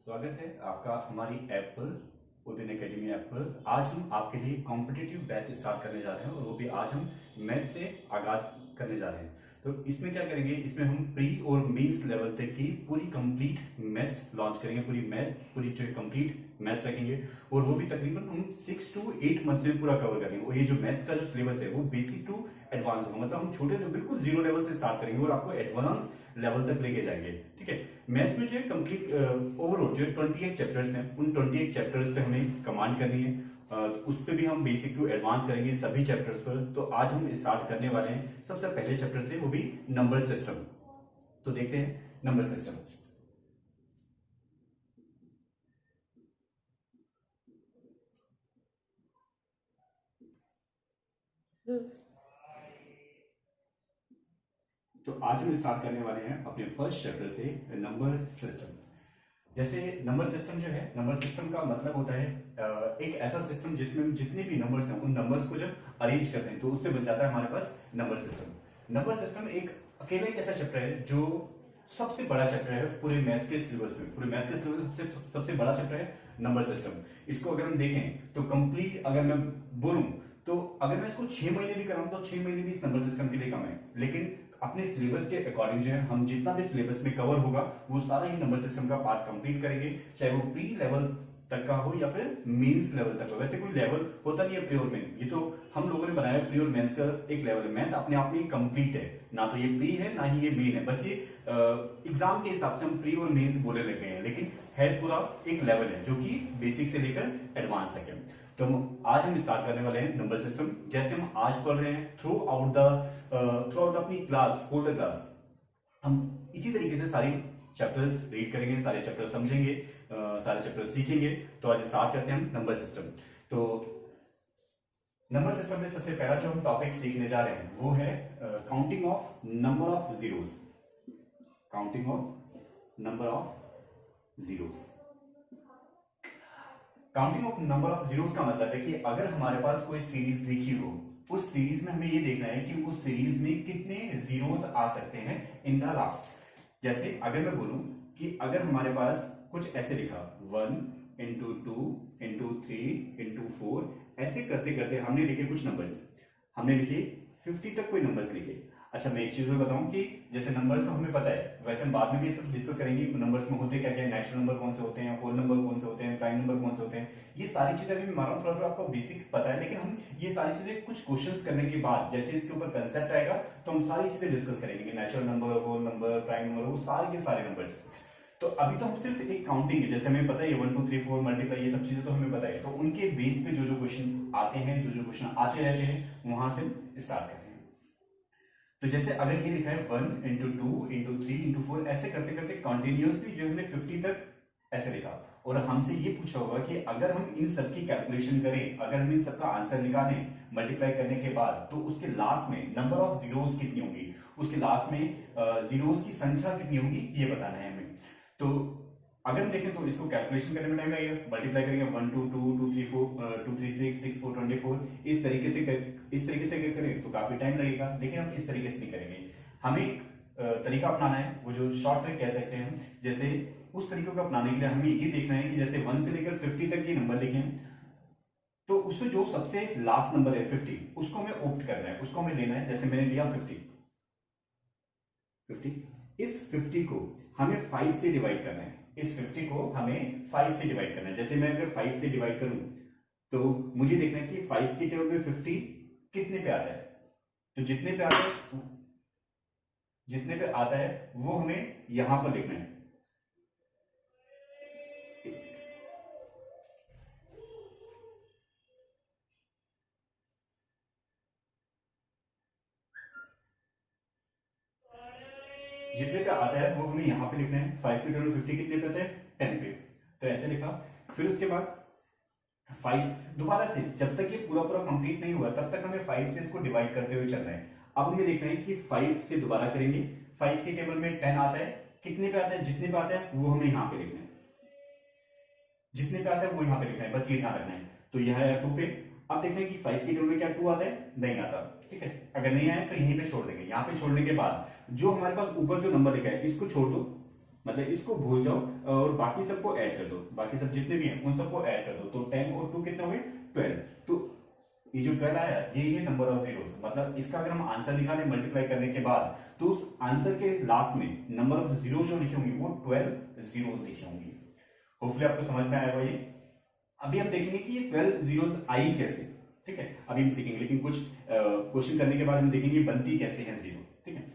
स्वागत है आपका हमारी ऐप पर उदिन एकेडमी ऐप पर। आज हम आपके लिए कॉम्पिटिटिव बैच स्टार्ट करने जा रहे हैं और वो भी आज हम मैथ से आगाज करने जा रहे हैं। तो इसमें क्या करेंगे, इसमें हम प्री और मेंस लेवल तक की पूरी कंप्लीट मैथ्स लॉन्च करेंगे। पूरी जो कंप्लीट मैथ्स रखेंगे और वो भी तकरीबन हम 6 to 8 मंथ्स में पूरा कवर करेंगे। और ये जो मैथ्स का जो सिलेबस है वो बेसिक टू एडवांस होगा, मतलब हम छोटे बिल्कुल जीरो लेवल से स्टार्ट करेंगे और आपको एडवांस लेवल तक लेके जाएंगे। ठीक है, मैथ्स में जो है कंप्लीट ओवरऑल जो 28 चैप्टर्स हैं, उन 28 चैप्टर्स पे हमें कमांड करनी है। उस पे भी हम बेसिक टू एडवांस करेंगे सभी चैप्टर्स पर। तो आज हम स्टार्ट करने वाले हैं सबसे पहले चैप्टर से, वो भी नंबर सिस्टम। तो देखते हैं नंबर सिस्टम। तो आज हम स्टार्ट करने वाले हैं अपने फर्स्ट चैप्टर से नंबर सिस्टम। जैसे नंबर सिस्टम जो है, नंबर सिस्टम का मतलब होता है एक ऐसा सिस्टम जिसमें हम जितने भी नंबर्स हैं उन नंबर्स को जब अरेंज करते हैं तो उससे बन जाता है हमारे पास नंबर सिस्टम। नंबर सिस्टम एक अकेला एक ऐसा चैप्टर है जो सबसे बड़ा चैप्टर है पूरे मैथ्स के सिलेबस में। पूरे मैथ्स के सिलेबस में सबसे बड़ा चैप्टर है नंबर सिस्टम। इसको अगर हम देखें तो कंप्लीट अगर मैं बोलूं तो अगर मैं इसको 6 महीने भी कराऊं तो 6 महीने भी इस नंबर सिस्टम के लिए कम है। लेकिन अपने सिलेबस के अकॉर्डिंग जो है हम जितना भी सिलेबस में कवर होगा वो सारा ही नंबर सिस्टम का पार्ट कंप्लीट करेंगे, चाहे वो प्री लेवल तक का हो या फिर मेंस लेवल तक हो। वैसे कोई लेवल होता नहीं है प्री और मेन, ये तो हम लोगों ने बनाया प्री और मेंस का एक लेवल है। मैथ अपने आप में कंप्लीट है, ना तो ये प्री है ना ही ये मेन है। बस ये एग्जाम के हिसाब से हम प्री और मेंस बोले लगे हैं, लेकिन है पूरा एक लेवल है जो कि बेसिक से लेकर एडवांस तक है। तो आज हम स्टार्ट करने वाले हैं नंबर सिस्टम। जैसे हम आज पढ़ रहे हैं थ्रू आउट अपनी क्लास, होल द क्लास हम इसी तरीके से सारे चैप्टर्स रीड करेंगे, सारे चैप्टर समझेंगे, सारे चैप्टर सीखेंगे। तो आज स्टार्ट करते हैं हम नंबर सिस्टम। तो नंबर सिस्टम में सबसे पहला जो हम टॉपिक सीखने जा रहे हैं वो है counting of number of zeros. Counting of number of zeros. Counting of number of zeros का मतलब है कि अगर हमारे पास कोई सीरीज लिखी हो, उस सीरीज में हमें ये देखना है कि उस सीरीज में कितने जीरोस आ सकते हैं इन द लास्ट। जैसे अगर मैं बोलूं कि अगर हमारे पास कुछ ऐसे लिखा 1 into 2 into 3 into 4, ऐसे करते करते हमने लिखे कुछ नंबर्स, हमने लिखे 50 तक कोई नंबर्स लिखे। अच्छा, मैं एक चीज और बताऊं कि जैसे नंबर्स तो हमें पता है, वैसे हम बाद में भी सब डिस्कस करेंगे नंबर्स में होते क्या क्या, नेचुरल नंबर कौन से होते हैं, होल नंबर कौन से होते हैं, प्राइम नंबर कौन से होते हैं। ये सारी चीजें अभी मैं मान रहा हूं थोड़ा आपको बेसिक पता है, लेकिन हम ये सारी चीजें कुछ क्वेश्चंस करने के बाद जैसे इसके ऊपर कंसेप्ट आएगा तो हम सारी चीजें डिस्कस करेंगे, natural number, whole number, prime number, वो सारे के सारे नंबर्स। तो अभी तो हम सिर्फ एक काउंटिंग है, जैसे हमें पता है 1 2 3 4 मल्टीप्लाई, ये सब चीजें तो हमें पता है। तो उनके बेस पे जो जो क्वेश्चन आते हैं, जो जो क्वेश्चन आते रहते हैं, वहां से स्टार्ट करते हैं। तो जैसे अगर ये लिखा है 1 into 2 into 3 into 4, ऐसे करते करते कंटिन्यूअसली जो हमने 50 तक ऐसे लिखा, और हमसे ये पूछा होगा कि अगर हम इन सब की कैलकुलेशन करें, अगर हम इन सब का आंसर निकालें मल्टीप्लाई करने के बाद, तो उसके लास्ट में नंबर ऑफ जीरोस कितनी होंगी, उसके लास्ट में जीरोस की संख्या कितनी होगी, ये बताना है हमें। तो अगर हम देखें तो इसको कैलकुलेशन करने में टाइम लगेगा, मल्टीप्लाई करेंगे 1 2 2 2 3 4 2 3 6 6 4 24, इस तरीके से अगर करें तो काफी टाइम लगेगा, लेकिन हम इस तरीके से नहीं करेंगे। हमें एक तरीका अपनाना है, वो जो शॉर्ट ट्रिक कह सकते हैं हम। जैसे उस तरीके को अपनाने के लिए हमें ये देखना है कि जैसे 1 से लेकर 50 तक ये नंबर लिखे हैं, तो उसमें जो सबसे लास्ट नंबर है 50, उसको हमें ऑप्ट करना है, उसको हमें लेना है। जैसे मैंने लिया 50, इस 50 को हमें 5 से डिवाइड करना है, इस 50 को हमें 5 से डिवाइड करना है। जैसे मैं अगर 5 से डिवाइड करूं तो मुझे देखना है कि 5 के टेबल में 50 कितने पे आता है। तो जितने पे आता है वो हमें यहां पर लिखना है। जितने पे आता है वो हमें यहां पे लिखना है। 5 के टेबल में 50 कितने पे आता है, 10 पे। तो ऐसे लिखा। फिर उसके बाद 5 दोबारा से, जब तक ये पूरा पूरा कंप्लीट नहीं हुआ तब तक हमें 5 से इसको डिवाइड करते हुए चलना है। अब हमें देखना है कि 5 से दोबारा करेंगे, 5 के टेबल में 10 आता है, कितने पे आता है, जितने पे आता है वो हमें यहां पे लिखना है, जितने पे आता है वो यहां पे लिखना है, बस ये ध्यान रखना है। तो यह है 2 पे। अब देखना है कि 5 के टेबल में क्या 2 आता है, नहीं आता, ठीक है। अगर नहीं आया तो यहीं पे छोड़ देंगे। यहां पे छोड़ने के बाद जो हमारे पास ऊपर जो नंबर लिखा है इसको छोड़ दो, मतलब इसको भूल जाओ और बाकी सबको ऐड कर दो, बाकी सब जितने भी हैं उन सबको ऐड कर दो, तो 10 और 2 कितने हो गए 12। तो ये जो 12 आया ये है नंबर ऑफ जीरोस। मतलब इसका अगर हम आंसर निकालें मल्टीप्लाई करने के बाद, तो उस आंसर के लास्ट में नंबर ऑफ जीरोस जो लिखी होंगी वो 12 जीरोस लिखी होंगी। होपफुली आपको समझ में आया होगा ये। अभी हम देखेंगे कि ये 12 जीरोस आई कैसे, ठीक है, अभी हम सीखेंगे, लेकिन कुछ क्वेश्चन करने के बाद हम देखेंगे बनती कैसे है जीरो, ठीक है।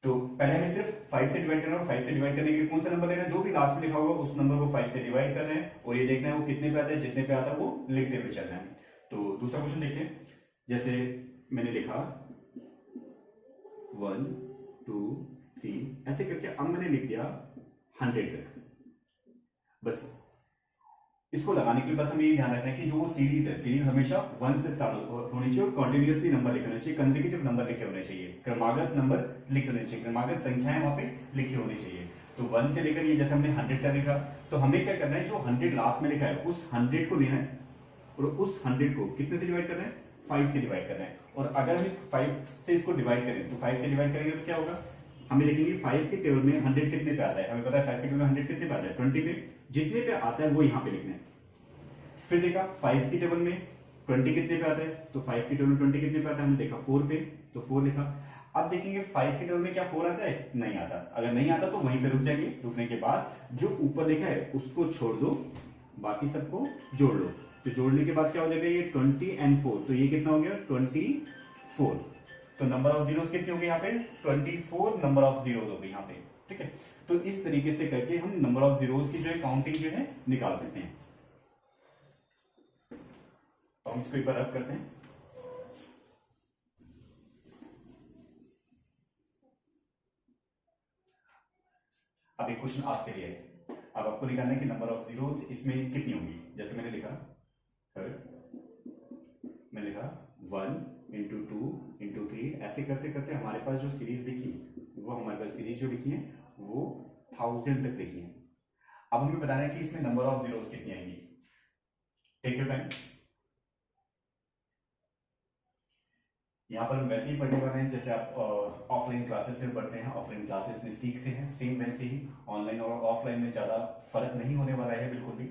तो पहले हमें सिर्फ 5 से डिवाइड करना है, 5 से डिवाइड करने के लिए कौन सा नंबर लेना है, जो भी लास्ट में लिखा होगा उस नंबर को 5 से डिवाइड करना है, और ये देखना है वो कितने पे आता है, जितने पे आता है वो लिखते हुए चलना है। तो दूसरा क्वेश्चन देखते हैं। जैसे मैंने लिखा 1 2 3 ऐसे करके, अब मैंने लिख दिया 100 तक। बस इसको लगाने के लिए बस हमें ये ध्यान रखना है कि जो वो सीरीज है, सीरीज हमेशा 1 से स्टार्ट होनी चाहिए और कंटिन्यूअसली नंबर लिखे होने चाहिए, कंसेक्यूटिव नंबर लिखे होने चाहिए, क्रमागत नंबर लिखे होने चाहिए, क्रमागत संख्याएं वहां पे लिखी होनी चाहिए। तो 1 से लेकर ये जैसे हमने 100 तक लिखा, तो हमें क्या करना है, जो 100 लास्ट में लिखा है उस 100 को लेना है और उस 100 को कितने से डिवाइड करना है, 5 से डिवाइड करना है। और अगर हम 5 से इसको डिवाइड करें तो 5 से डिवाइड करेंगे तो क्या होगा, हमें लिखेंगे 5 के टेबल में 100 कितने पे आता है, हमें पता है 5 के टेबल में 100 कितने पे आता है 20 पे, जितने पे आता है वो यहाँ पे लिखना है। फिर देखा 5 की टेबल में 20 कितने पे आता है, तो 5 की टेबल में 20 कितने पे आता है, हमने देखा 4 पे, तो 4 लिखा। अब देखेंगे 5 की टेबल में क्या 4 आता है, नहीं आता। अगर नहीं आता तो वहीं पे रुक जाएंगे, रुकने के बाद जो ऊपर लिखा है उसको छोड़ दो, बाकी सबको जोड़ लो। तो जोड़ने के बाद क्या हो जाएगा, ये 20 एंड 4, तो ये कितना हो गया 24। तो नंबर ऑफ जीरोस कितने हो गए यहाँ पे, 24 नंबर ऑफ जीरोस हो गए यहाँ पे, ठीक है। तो इस तरीके से करके हम नंबर ऑफ जीरोस की जो है काउंटिंग जो है निकाल सकते हैं। हम इसको एक बार रफ करते हैं। अब एक क्वेश्चन आपके लिए है, अब आपको निकालना है कि नंबर ऑफ जीरोस इसमें कितनी होंगी। जैसे मैंने लिखा मैंने लिखा 1 इंटू 2 इंटू 3, ऐसे करते करते हमारे पास जो सीरीज लिखी वो हमारे पास सीरीज जो लिखी है वो 1000 तक लिखी है। अब हमें बताना है कि इसमें नंबर ऑफ जीरोस कितनी आएंगी। Take your time. यहाँ पर हम वैसे ही पढ़ने वाले हैं जैसे आप ऑफलाइन क्लासेस में पढ़ते हैं, ऑफलाइन क्लासेस में सीखते हैं, सेम वैसे ही ऑनलाइन और ऑफलाइन में ज्यादा फर्क नहीं होने वाला है बिल्कुल भी।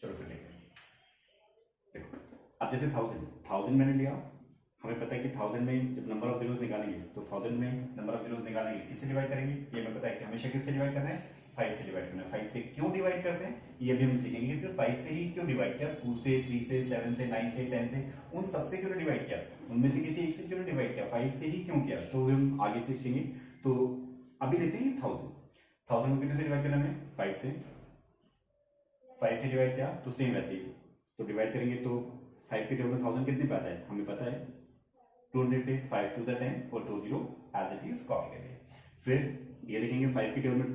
चलो फिर देखते हैं। देखो अब जैसे 1000 मैंने लिया, हमें पता है कि 1000 में जब नंबर ऑफ जीरोस निकालेंगे तो 1000 में नंबर ऑफ जीरोस निकालेंगे किससे डिवाइड करेंगे, ये हमें पता है कि हमेशा किससे डिवाइड करना है, 5 से डिवाइड करना है। 5 से क्यों डिवाइड करते हैं ये भी हम सीखेंगे कि सिर्फ 5 से ही क्यों डिवाइड किया, 2 से 3 से 7 से 9 से 10 से उन सबसे क्यों डिवाइड किया, उनमें से किसी एक से क्यों डिवाइड किया, 5 से ही क्यों किया, तो हम आगे सीखेंगे। तो अभी लेते हैं 1000 को कितने से डिवाइड करना है, 5 से, 5 से डिवाइड किया तो सेम वैसे ही तो डिवाइड करेंगे तो 5 के टेबल में 1000 कितने पे आता है, हमें पता है 200 पे, 5 2 10 और 2 0 एज इट इज कॉपी करेंगे। फिर ये देखेंगे 5 के टेबल में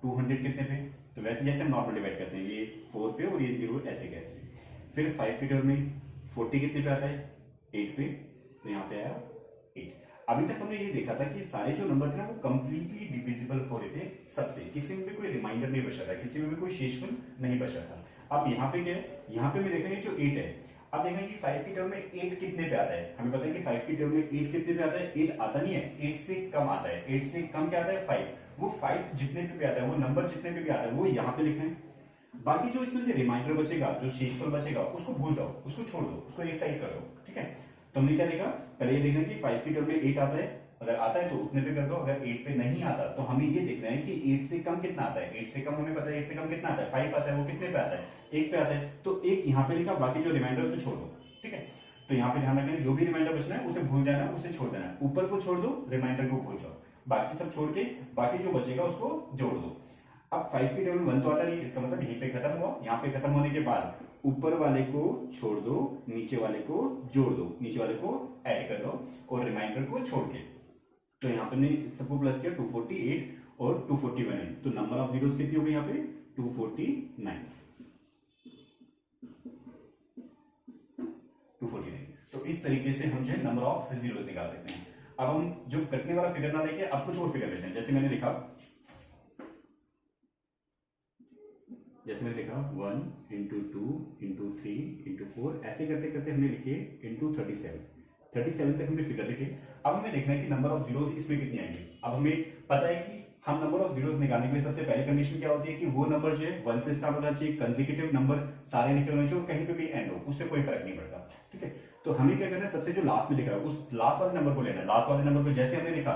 200 कितने पे, तो वैसे जैसे हम नॉर्मल डिवाइड करते हैं ये 4 पे और ये 0 ऐसे कैसे। फिर 5 के टेबल में 40 कितने पे आता है, 8 पे, तो यहाँ पे आया 8। अभी तक हमने ये देखा था कि सारे जो नंबर थे ना वो कंप्लीटली डिविजिबल हो रहे थे सबसे, किसी में भी कोई रिमाइंडर नहीं बचा था, किसी में भी कोई शेषफल नहीं बचा था। अब यहाँ पे क्या है, यहाँ पे मैं देखेंगे जो 8 है, अब देखेंगे कि 5 की टर्म में 8 कितने पे आता है, हमें पता है कि 5 की टर्म में 8 कितने पे आता है, 8 आता नहीं है, 8 से कम आता है, 8 से कम क्या आता है 5, वो 5 जितने पे आता है, वो नंबर जितने पे भी आता है वो यहाँ पे लिखना है। बाकी जो इसमें से रिमाइंडर बचेगा, जो शेषफल बचेगा उसको भूल जाओ, उसको छोड़ दो, उसको एक साइड कर दो, ठीक है। तो हमने क्या देखा, पहले ये देखना कि 5 की टर्म में 8 आता है, अगर आता है तो उतने पे कर दो, अगर 8 पे नहीं आता तो हमें ये देखना है कि 8 से कम कितना आता है, 8 से कम हमें पता है 8 से कम कितना आता है 5 आता है, वो कितने पे आता है 1 पे आता है, तो 1 यहाँ पे लिखा, बाकी जो रिमाइंडर उसे छोड़ दो, ठीक है। तो यहाँ पे ध्यान रखना जो भी रिमाइंडर बचना है उसे भूल जाना, उसे छोड़ देना, ऊपर को छोड़ दो, रिमाइंडर को भूल जाओ, बाकी सब छोड़ के बाकी जो बचेगा उसको जोड़ दो। अब 5 की टेबल में 1 तो आता नहीं, इसका मतलब यहीं पे खत्म हुआ, यहाँ पे खत्म होने के बाद ऊपर वाले को छोड़ दो, नीचे वाले को जोड़ दो, नीचे वाले को ऐड कर दो और रिमाइंडर को छोड़ के, तो यहाँ पे हमने सबको प्लस किया 248 और 241, तो नंबर ऑफ जीरोस कितनी हो गई यहाँ पे 249। तो इस तरीके से हम जो है नंबर ऑफ जीरोस निकाल सकते हैं। अब हम जो कटने वाला फिगर ना लेके अब कुछ और फिगर लेते हैं। जैसे मैंने लिखा 1 इंटू 2 इंटू 3 इंटू 4, ऐसे करते करते हमने लिखे इंटू 37 तक हमने फिगर लिखे। अब हमें देखना है कि नंबर ऑफ जीरोस इसमें कितनी आएंगे। अब हमें पता है कि हम नंबर ऑफ जीरोस निकालने के लिए सबसे पहले कंडीशन क्या होती है कि वो नंबर जो है 1 से स्टार्ट होना चाहिए, कंसेक्यूटिव नंबर सारे लिखे होने चाहिए, कहीं पे भी एंड हो, उससे कोई फर्क नहीं पड़ता। ठीक है, तो हमें क्या करना है, सबसे जो लास्ट में लिखा है उस लास्ट वाले नंबर को लेना है। लास्ट वाले नंबर को जैसे हमने लिखा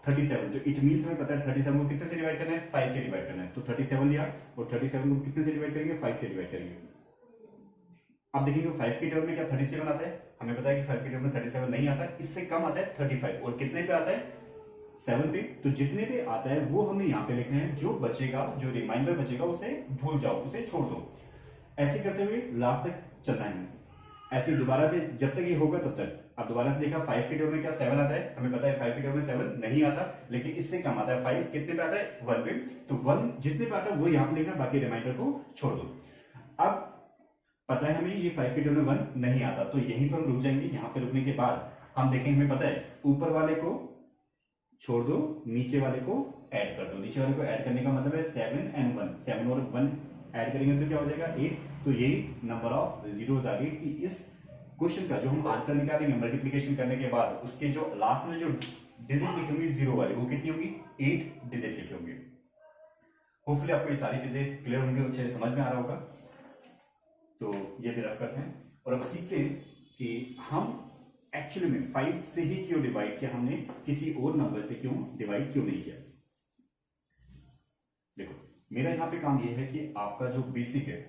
37, तो इट मींस हमें पता है 37 को कितने से डिवाइड करना है, 5 से डिवाइड करना है। तो 37 लिया और 37 को कितने से डिवाइड करेंगे, 5 से डिवाइड करेंगे। अब देखेंगे 5 के टर्म में क्या 37 आता है, हमें पता है कि 5 के टर्म में 37 नहीं आता, इससे कम आता है 35, और कितने पे आता है, 7 पे। तो जितने पे आता है वो हमें यहाँ पे लिखना है, जो बचेगा, जो रिमाइंडर बचेगा उसे भूल जाओ, उसे छोड़ दो। ऐसे करते हुए लास्ट तक चलना है। ऐसे दोबारा से जब तक ये होगा तब तक। अब दोबारा से देखा 5 के टर्म में क्या 7 आता है, हमें पता है 5 के टर्म में 7 नहीं आता, लेकिन इससे कम आता है 5, कितने पे आता है, 1 पे। तो 1 जितने पे आता है वो यहाँ पे लिखना, बाकी रिमाइंडर को छोड़ दो। अब पता है हमें ये 5 के टर्म में 1 नहीं आता, तो यहीं पर हम रुक जाएंगे। यहाँ पे रुकने के बाद हम देखेंगे, हमें पता है ऊपर वाले को छोड़ दो, नीचे वाले को ऐड कर दो। नीचे वाले को ऐड करने का मतलब है 7 and 1, 7 और 1 ऐड करेंगे तो क्या हो जाएगा 8। तो यही नंबर ऑफ जीरोस आ गए कि इस क्वेश्चन का जो हम आंसर निकालेंगे मल्टीप्लिकेशन करने के बाद, उसके जो लास्ट में जो डिजिट लिखी होंगी जीरो वाली, वो कितनी होगी, 8 डिजिट लिखी होंगी। होपफुली आपको ये सारी चीजें क्लियर होंगी, अच्छे से समझ में आ रहा होगा। तो ये फिर रफ करते हैं और अब सीखते हैं कि हम एक्चुअली में 5 से ही क्यों डिवाइड किया, हमने किसी और नंबर से क्यों डिवाइड क्यों नहीं किया। देखो मेरा यहाँ पे काम ये है कि आपका जो बेसिक है,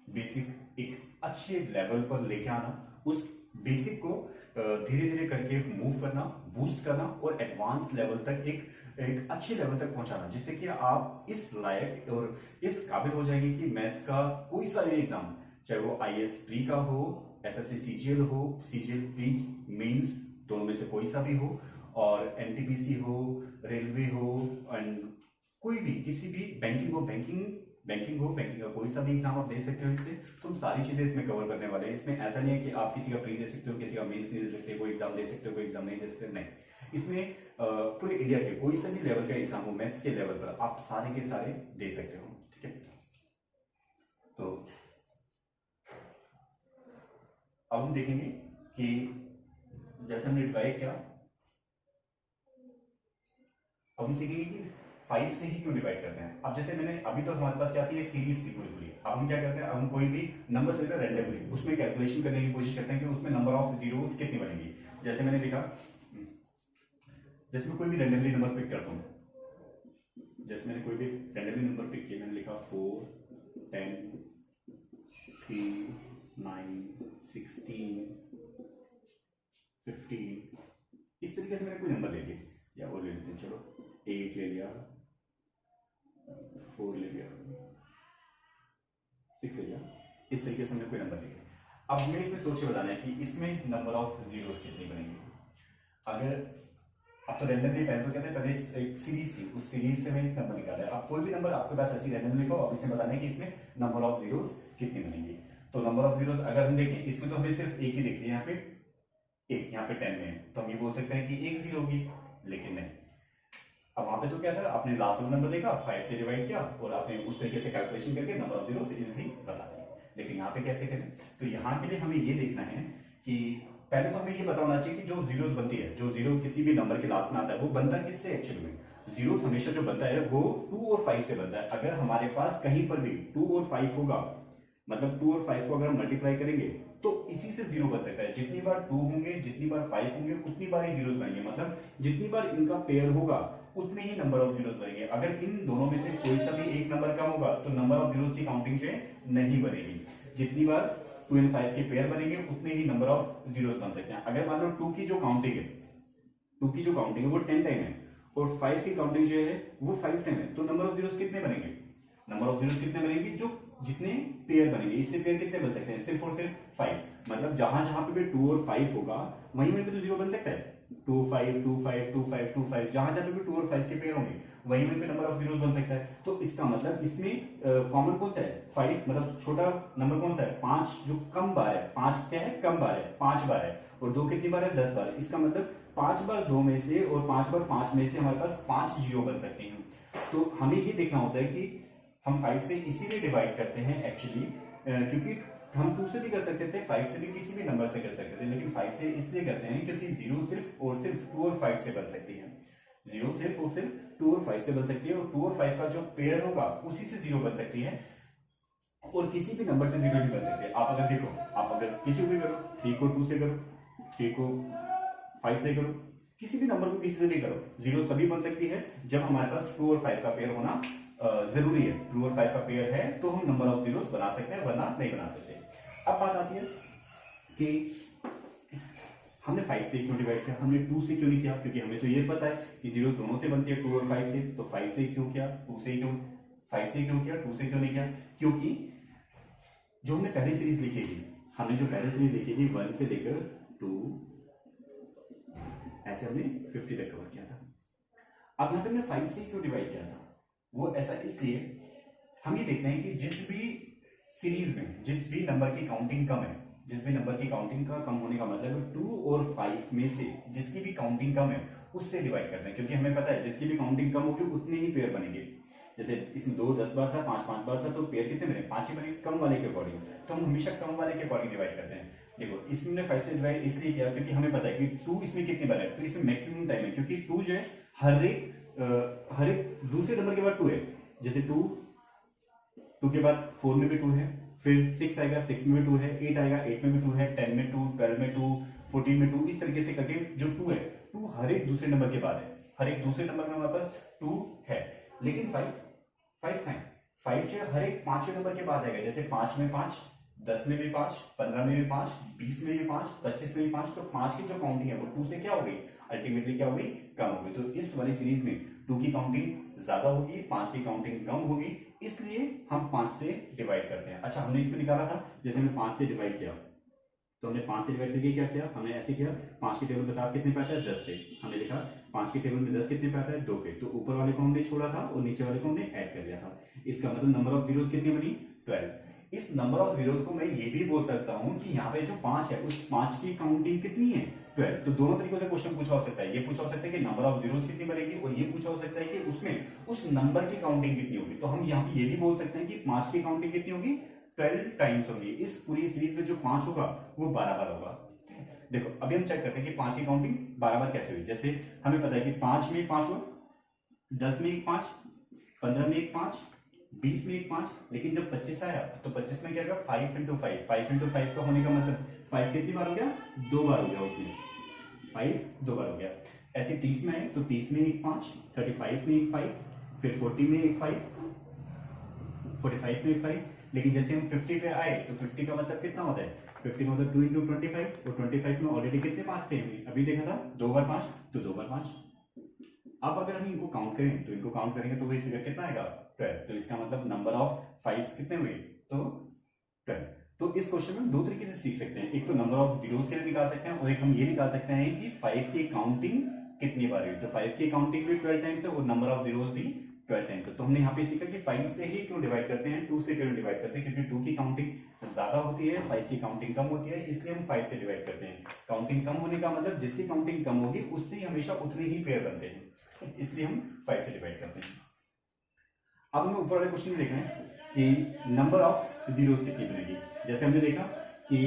बेसिक एक अच्छे लेवल पर लेके आना, उस बेसिक को धीरे धीरे करके मूव करना, बूस्ट करना और एडवांस लेवल तक एक अच्छे लेवल तक पहुंचाना, जिससे कि आप इस लायक और इस काबिल हो जाएंगे कि मैथ्स का कोई सा भी एग्जाम, चाहे वो IAS प्री का हो, SSC CGL हो, CGL प्री मेंस, दोनों में से कोई सा भी हो, और NTPC हो, रेलवे हो, एंड कोई भी किसी भी बैंकिंग हो, बैंकिंग का कोई सा भी एग्जाम आप दे सकते हो इससे। तो हम सारी चीजें इसमें कवर करने वाले हैं। इसमें ऐसा नहीं है कि आप किसी का प्री दे सकते हो, किसी का मेंस नहीं दे सकते, कोई एग्जाम दे सकते हो, कोई एग्जाम नहीं दे सकते, नहीं। इसमें पूरे इंडिया के कोई सा भी लेवल का एग्जाम हो, मैथ्स के लेवल पर आप सारे के सारे दे सकते हो। ठीक है, तो अब हम देखेंगे कि जैसे हमने डिवाइड किया, अब हम सीखेंगे कि 5 से ही क्यों डिवाइड करते हैं। अब जैसे मैंने अभी तो हमारे पास क्या थी, सीरीज थी पूरी। अब हम क्या करते हैं, अब हम कोई भी नंबर से लेकर रैंडमली उसमें कैलकुलेशन करने की कोशिश करते हैं कि उसमें नंबर ऑफ जीरोस कितनी बनेंगी। जैसे मैंने लिखा, जैसे मैं कोई भी रैंडमली नंबर पिक करता हूँ, जैसे मैंने कोई भी रैंडमली नंबर पिक किया, मैंने लिखा 4, 10, 3, 9, 16, 15, इस तरीके से मैंने कोई नंबर ले लिया, या और ले लेते हैं, चलो 8 ले लिया, 4 ले लिया, 6 ले लिया, इस तरीके से हमने कोई नंबर ले लिया। अब हमें इसमें सोच के बताना है कि इसमें नंबर ऑफ जीरोस कितने बनेंगे। अगर अब तो रैंडमली, पहले तो कहते हैं पहले एक सीरीज थी, उस सीरीज से मैंने नंबर निकाला है। अब कोई भी नंबर आपके पास ऐसी रैंडमली लिखो, अब इसमें बताना है कि इसमें नंबर ऑफ जीरोस कितने बनेंगे। तो नंबर ऑफ जीरोस अगर हम देखें, इसमें तो हमें सिर्फ एक ही दिख रही है, यहाँ पे एक, यहाँ पे 10 में है, तो हम ये बोल सकते हैं कि एक जीरो होगी, लेकिन नहीं। अब वहां पे तो क्या था, आपने लास्ट वाला नंबर देखा, 5 से डिवाइड किया और आपने उस तरीके से कैलकुलेशन करके नंबर ऑफ जीरोस इजीली बता दिया। लेकिन यहाँ पे कैसे करें, तो यहाँ के लिए हमें ये देखना है कि पहले तो हमें ये पता होना चाहिए कि जो जीरोस बनती है, जो जीरो किसी भी नंबर के लास्ट में आता है, वो बनता किससे एक्चुअली में। जीरोस हमेशा जो बनता है वो 2 और 5 से बनता है। अगर हमारे पास कहीं पर भी 2 और 5 होगा, मतलब 2 और 5 को अगर हम मल्टीप्लाई करेंगे तो इसी से जीरो बन सकता है। जितनी बार 2 होंगे, जितनी बार 5 होंगे, उतनी बार ही जीरोस बनेंगे। मतलब जितनी बार इनका पेयर होगा उतने ही नंबर ऑफ जीरोस बनेंगे। अगर इन दोनों में से कोई सा भी एक नंबर कम होगा तो नंबर ऑफ जीरोस की काउंटिंग जो है नहीं बनेगी। जितनी बार 2 और 5 के पेयर बनेंगे उतने ही नंबर ऑफ जीरोस बन सकते हैं। अगर मान लो 2 की जो काउंटिंग है, 2 की जो काउंटिंग है वो 10 टाइम है और 5 की काउंटिंग जो है वो 5 टाइम है, तो नंबर ऑफ जीरोस कितने बनेंगे, नंबर ऑफ जीरोस कितने बनेंगे, जो जितने पेयर बनेंगे। इससे पेयर कितने बन सकते हैं, सिर्फ और सिर्फ 5। मतलब जहां जहां पे भी 2 और 5 होगा वहीं वहीं पे तो जीरो बन सकता है। 2 5 2 5 2 5 2 5, जहां जहां पे 2 और 5 के पेयर होंगे वहीं वहीं पे नंबर ऑफ जीरोस बन सकता है। तो इसका मतलब इसमें कॉमन कौन सा है 5, मतलब छोटा नंबर कौन सा है 5, जो कम बार है। 5 क्या है कम बार है, 5 बार है, और 2 कितनी बार है 10 बार। इसका मतलब 5 बार 2 में से और 5 बार 5 में से हमारे पास 5 जीरो बन सकते हैं। तो हमें ये देखना होता है कि हम 5 से इसीलिए डिवाइड करते हैं एक्चुअली, क्योंकि हम 2 से भी कर सकते थे, 5 से भी, किसी भी नंबर से कर सकते थे, लेकिन 5 से इसलिए करते हैं क्योंकि जीरो सिर्फ और सिर्फ 2 और 5 से बन सकती है। जीरो सिर्फ और सिर्फ 2 और 5 से बन सकती है, और 2 और 5 का जो पेयर होगा उसी से जीरो बन सकती है, और किसी भी नंबर से जीरो नहीं बन सकते। आप अगर देखो, आप अगर किसी को भी करो, 3 को 2 से करो, 3 को 5 से करो, किसी भी नंबर को किसी से भी करो, जीरो तभी बन सकती है जब हमारे पास 2 और 5 का पेयर होना जरूरी है। 2 और 5 का पेयर है तो हम नंबर ऑफ जीरोस बना सकते हैं, वरना नहीं बना सकते। अब बात आती है कि हमने 5 से क्यों डिवाइड किया, हमने 2 से क्यों नहीं किया, क्योंकि हमें तो ये पता है कि जीरो दोनों से बनती है, 2 और 5 से। तो 5 से क्यों किया, 2 से क्यों, 5 से क्यों किया, 2 से क्यों नहीं किया, क्योंकि जो हमने पहली सीरीज लिखी थी, हमने जो पहली सीरीज लिखी थी 1 से लेकर 2 ऐसे हमने 50 तक कवर किया था। अब यहाँ पे हमने 5 से क्यों डिवाइड किया था, वो ऐसा इसलिए, हम ये देखते हैं कि जिस भी सीरीज में जिस भी नंबर की काउंटिंग कम है, जिस भी नंबर की काउंटिंग का कम होने का मतलब 2 और 5 में से जिसकी भी काउंटिंग कम है उससे डिवाइड करते हैं, क्योंकि हमें पता है जिसकी भी काउंटिंग कम होगी उतने ही पेयर बनेंगे। जैसे इसमें 2 10 बार था, 5 5 बार था, तो पेयर कितने बने, 5 ही बने, कम वाले के अकॉर्डिंग। तो हम हमेशा कम वाले के अकॉर्डिंग डिवाइड करते हैं। देखो इसमें 5 से डिवाइड इसलिए किया क्योंकि हमें पता है कि 2 इसमें कितनी बार है, तो इसमें मैक्सिमम टाइम है, क्योंकि 2 जो है हर एक दूसरे नंबर के बाद 2 है। जैसे 2 के बाद 4 में भी 2 है, फिर 6 आएगा, 6 में भी 2 है, 8 आएगा, 8 में भी 2 है, 10 में 2, 12 में 2, 14 में 2, इस तरीके से करके जो 2 है, 2 हर एक दूसरे नंबर के बाद है, हर एक दूसरे नंबर में हमारे पास 2 है। लेकिन 5 कहाँ है, 5 जो है हर एक पांचवें नंबर के बाद आएगा। जैसे 5 में 5, 10 में भी 5, 15 में भी 5, 20 में भी 5, 25 में भी 5, तो 5 की जो काउंटिंग है वो 2 से क्या हो गई, अल्टीमेटली क्या हो गई, कम हो गई। तो इस वाली सीरीज में 2 की काउंटिंग ज्यादा होगी, 5 की काउंटिंग कम होगी, इसलिए हम 5 से डिवाइड करते हैं। अच्छा, हमने इसमें निकाला था, जैसे हमने 5 से डिवाइड किया, तो हमने 5 से डिवाइड करके क्या किया, हमने ऐसे किया, 5 के टेबल 50 कितने पे आता है, 10 पे। हमने लिखा 5 के टेबल में 10 कितने पे आता है, 2 पे। तो ऊपर वाले को हमने छोड़ा था और नीचे वाले को हमने ऐड कर दिया था। इसका मतलब नंबर ऑफ जीरोस कितनी बनी, 12। इस नंबर ऑफ जीरोस को मैं ये भी बोल सकता हूं कि यहाँ पे जो 5 है उस 5 की काउंटिंग कितनी है, 12। तो दोनों तरीकों से क्वेश्चन पूछा हो सकता है। ये पूछा हो सकता है कि नंबर ऑफ जीरोस कितनी बनेगी, और ये पूछा हो सकता है कि उसमें उस नंबर की काउंटिंग कितनी होगी। तो हम यहाँ पे ये भी बोल सकते हैं कि 5 की काउंटिंग कितनी होगी, 12 टाइम्स होगी। इस पूरी सीरीज में जो 5 होगा वो 12 बार होगा। देखो अभी हम चेक करते हैं कि 5 की काउंटिंग 12 बार कैसे हुई। जैसे हमें पता है कि 5 में 5 हुआ, 10 में 1 5, 15 में 1 5, 20 में 1 5, लेकिन जब 25 आया तो 25 में क्या होगा, 5 इंटू 5। 5 इंटू 5 का होने का मतलब 5 कितनी बार हो गया, 2 बार हो गया, उसमें 5 2 बार हो गया। ऐसे 30 में आए तो 30 में 1 5, 35 में 1 5, फिर 40 में 1 5, 45 में 1 5। लेकिन जैसे हम 50 पे आए तो 50 का मतलब कितना होता है, 50 का मतलब 2 इंटू 25, और 25 में ऑलरेडी कितने 5 थे, अभी देखा था 2 बार 5, तो 2 बार 5। अब अगर हम इनको काउंट करें तो इनको काउंट करेंगे तो वही फिगर कितना आएगा, 12। तो इसका मतलब नंबर ऑफ 5 कितने हुए, तो 12। तो इस क्वेश्चन में हम दो तरीके से सीख सकते हैं, एक तो नंबर ऑफ जीरोस के लिए निकाल सकते हैं, और एक हम ये निकाल सकते हैं कि 5 की काउंटिंग कितनी बार हुई। तो 5 की काउंटिंग भी 12 टाइम्स है और नंबर ऑफ जीरोस भी 12 टाइम्स है। तो हमने यहाँ पे सीखा कि 5 से ही क्यों डिवाइड करते हैं, 2 से क्यों डिवाइड करते हैं, क्योंकि 2 की काउंटिंग ज्यादा होती है, 5 की काउंटिंग कम होती है, इसलिए हम 5 से डिवाइड करते हैं। काउंटिंग कम होने का मतलब जिसकी काउंटिंग कम होगी उससे ही हमेशा उतने ही पेयर बनते हैं, इसलिए हम 5 से डिवाइड करते हैं। अब हमें ऊपर वाले क्वेश्चन में देखना है कि नंबर ऑफ जीरोस कितनी बनेगी। जैसे हमने देखा कि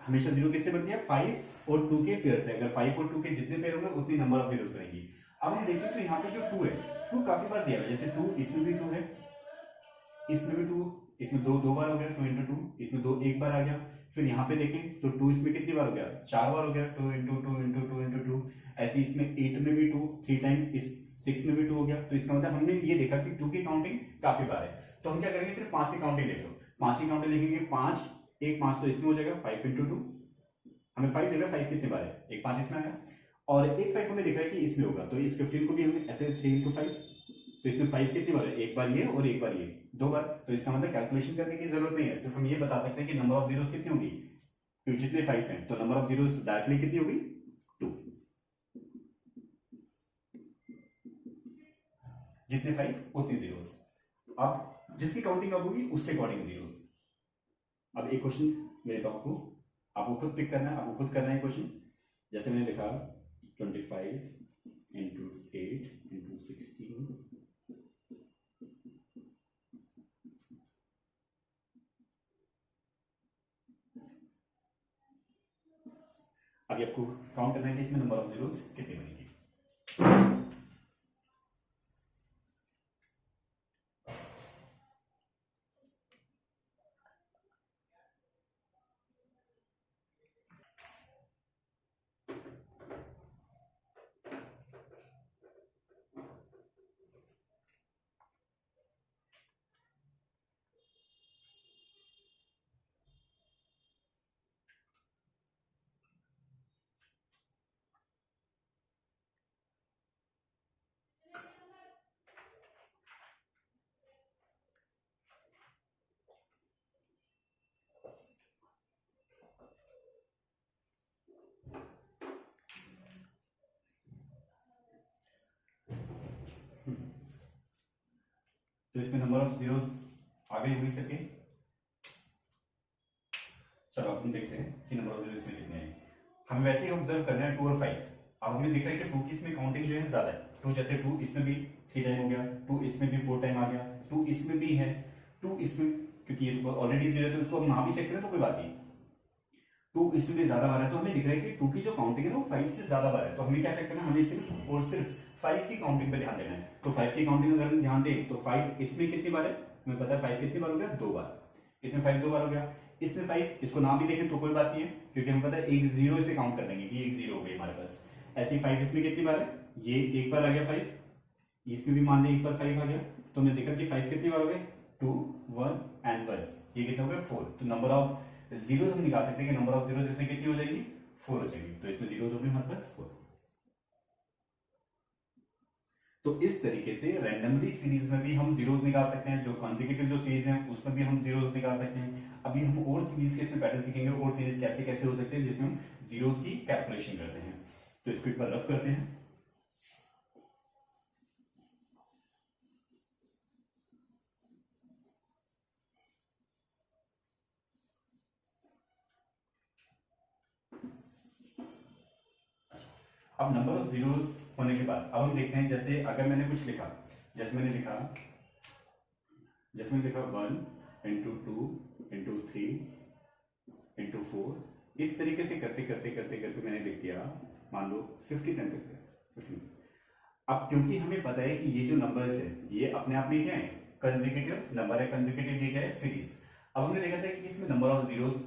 हमेशा जीरो किससे बनती है, 5 और 2 के पेयर से। अगर 5 और 2 के जितने पेयर होंगे उतनी नंबर ऑफ जीरोस बनेगी। अब हम देखें तो यहाँ पे जो 2 है, 2 काफी बार दिया हुआ है। जैसे 2 इसमें भी 2 है, इसमें भी 2, इसमें 2 बार हो गया, 2 इंटू 2, इसमें 2 एक बार आ गया। फिर यहाँ पे देखें तो 2 इसमें कितनी बार हो गया, 4 बार हो गया, 2 इंटू 2 इंटू 2 इंटू 2। ऐसे इसमें 8 में भी 2 3 टाइम, इस 6 में भी 2 हो गया। तो इसका मतलब हमने ये देखा कि 2 की काउंटिंग काफी बार है। तो हम क्या करेंगे, सिर्फ 5 की काउंटिंग देख लो, 5 की काउंटिंग लिखेंगे, 5 1 5 तो इसमें हो जाएगा, 5 इंटू 2, हमें 5 देगा, 5 कितने बार है, 1 5 इसमें आया, और 1 5 हमें दिख रहा है कि इसमें होगा। तो इस 15 को भी हमें ऐसे 3 इंटू 5, तो इसमें 5 कितनी बार है, एक बार ये और एक बार ये, 2 बार। तो इसका मतलब कैलकुलेशन करने की जरूरत नहीं है, सिर्फ हम ये बता सकते हैं कि नंबर ऑफ जीरोस कितनी होगी, क्योंकि जितने 5 हैं तो नंबर ऑफ जीरोस डायरेक्टली कितनी होगी, 2। जितने 5 उतने जीरोस। अब जिसकी काउंटिंग अब होगी उसके अकॉर्डिंग जीरोस। अब एक क्वेश्चन मैं देता हूं आपको खुद पिक करना है, आपको खुद करना है क्वेश्चन। जैसे मैंने लिखा 25 इंटू 8 इंटू 16, अभी आपको काउंट करना है कि इसमें नंबर ऑफ जीरोस कितनी बनेगी। तो इसमें नंबर ऑफ जीरोस आ गई हुई सके। चलो अब हम देखते हैं कि नंबर ऑफ जीरो इसमें कितने हैं। हमें वैसे ही ऑब्जर्व करना है 2 और 5। अब हमें दिख रहा है कि 2 की इसमें काउंटिंग जो है ज्यादा है। 2 जैसे 2 इसमें भी 3 टाइम हो गया, 2 इसमें भी 4 टाइम आ गया, 2 इसमें भी है, 2 इसमें, क्योंकि ये तो ऑलरेडी जीरो है तो उसको हम ना भी चेक करें तो कोई बात नहीं। 2 इसमें भी ज्यादा बार है तो हमें दिख रहा है कि 2 की जो काउंटिंग है ना वो 5 से ज्यादा बार है। तो हमें क्या चेक करना है, हमें सिर्फ और सिर्फ 5 की काउंटिंग पे ध्यान देना है। तो 5 की काउंटिंग अगर हम ध्यान दें तो 5 इसमें कितनी बार है, हमें पता है 5 कितनी बार हो गया, 2 बार। इसमें 5 2 बार हो गया, इसमें 5 इसको ना भी देखें तो कोई बात नहीं है, क्योंकि हमें पता है एक जीरो से काउंट कर लेंगे कि एक जीरो हो गई हमारे पास। ऐसे ही 5 इसमें कितनी बार है, ये एक बार आ गया 5, इसमें भी मान लें एक बार 5 आ गया। तो हमने देखा कि 5 कितनी बार हो गए, 2 1 एंड 1, ये कितने हो गए 4। तो नंबर ऑफ जीरो हम निकाल सकते हैं कि नंबर ऑफ जीरो इसमें कितनी हो जाएगी, 4 हो जाएगी। तो इसमें जीरो हो गए हमारे पास 4। तो इस तरीके से रैंडमली सीरीज में भी हम जीरोस निकाल सकते हैं, जो कॉन्सेक्यूटिव जो सीरीज है उसमें भी हम जीरोस निकाल सकते हैं। अभी हम और सीरीज के इसमें पैटर्न सीखेंगे, और सीरीज कैसे कैसे हो सकते हैं जिसमें हम जीरोस की कैलकुलेशन करते हैं। तो इसको एक बार रफ करते हैं। अब नंबर ऑफ जीरोस होने के बाद अब हम देखते हैं, जैसे अगर मैंने कुछ लिखा, जैसे मैंने लिखा 1 इंटू 2 इंटू 3 इंटू 4, इस तरीके से करते करते करते करते मैंने लिख दिया मान लो 50 तक गया 50। अब क्योंकि हमें पता है कि ये जो नंबर्स है ये अपने आप में क्या है, कंसेक्यूटिव नंबर है, कंसेक्यूटिव ये क्या है, सीरीज। अब हमने देखा था कि इसमें नंबर ऑफ जीरोस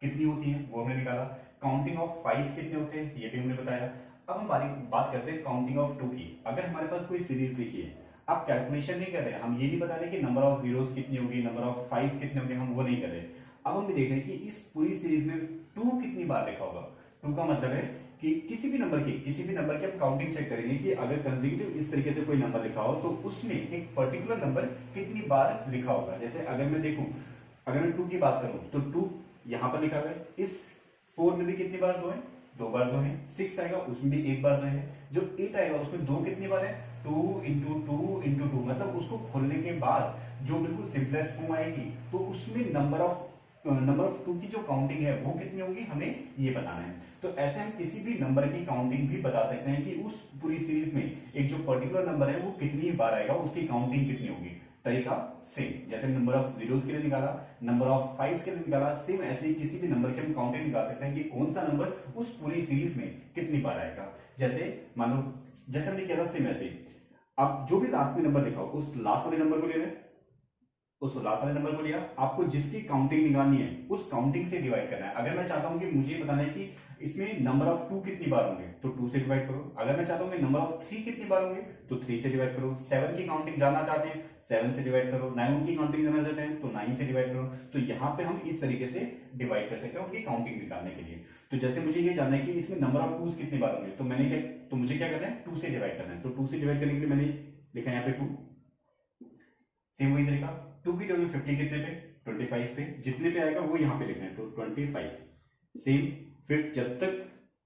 कितनी होती है वो हमने निकाला, काउंटिंग ऑफ 5 कितने होते हैं ये भी हमने बताया। अब हम बात करते हैं काउंटिंग ऑफ 2 की। अगर हमारे पास कोई सीरीज लिखी है, आप कैलकुलेशन नहीं कर रहे हैं, हम ये नहीं बता रहे कि नंबर ऑफ जीरोस कितनी होगी, नंबर ऑफ 5 कितने होंगे, हम वो नहीं कर रहे। अब हम देख रहे हैं कि इस पूरी सीरीज में 2 कितनी बार लिखा होगा। 2 का मतलब है कि किसी भी नंबर की आप काउंटिंग चेक करेंगे कि अगर कंसेक्यूटिव इस तरीके से कोई नंबर लिखा हो तो उसमें एक पर्टिकुलर नंबर कितनी बार लिखा होगा। जैसे अगर मैं देखूं, अगर मैं 2 की बात करूं तो 2 यहां पर लिखा हुआ है, इस 4 में भी कितनी बार 2 है, 2 बार 2 है। 6 आएगा उसमें भी 1 बार 2 है। जो 8 आएगा उसमें 2 कितनी बार है, 2 इंटू 2 इंटू 2, मतलब उसको खोलने के बाद जो बिल्कुल सिंपलेस्ट फॉर्म आएगी तो उसमें नंबर ऑफ 2 की जो काउंटिंग है वो कितनी होगी हमें ये बताना है। तो ऐसे हम किसी भी नंबर की काउंटिंग भी बता सकते हैं कि उस पूरी सीरीज में एक जो पर्टिकुलर नंबर है वो कितनी बार आएगा, उसकी काउंटिंग कितनी होगी। तरीका सेम, जैसे नंबर ऑफ जीरोस के लिए निकाला, नंबर ऑफ 5 के लिए निकाला, सेम ऐसे ही किसी भी नंबर की हम काउंटिंग निकाल सकते हैं कि कौन सा नंबर उस पूरी सीरीज में कितनी बार आएगा। जैसे मान लो जैसे हमने किया था सेम ऐसे, अब जो भी लास्ट में नंबर लिखा हो उस लास्ट वाले नंबर को ले लें, उस लास्ट वाले नंबर को लिया, आपको जिसकी काउंटिंग निकालनी है उस काउंटिंग से डिवाइड करना है। अगर मैं चाहता हूं कि मुझे बताना है कि इसमें नंबर ऑफ 2 कितनी बार होंगे तो 2 से डिवाइड करो। अगर मैं चाहता हूं कि नंबर ऑफ 3 कितनी बार होंगे तो 3 से डिवाइड करो। 7 की काउंटिंग जानना चाहते हैं 7 से डिवाइड करो। 9 की काउंटिंग जानना चाहते हैं तो 9 से डिवाइड करो। तो यहाँ पे हम इस तरीके से डिवाइड कर सकते हैं उनकी काउंटिंग निकालने के लिए। तो जैसे मुझे ये जानना है कि इसमें नंबर ऑफ 2 कितनी बार होंगे तो मुझे क्या करना है, 2 से डिवाइड करना है। तो 2 से डिवाइड करने के लिए मैंने लिखा यहाँ पे 2, सेम वही तरीका 2 की वैल्यू 50 कितने पे, 25 पे, जितने पे आएगा वो यहाँ पे लिखना है तो 25 सेम। फिर जब तक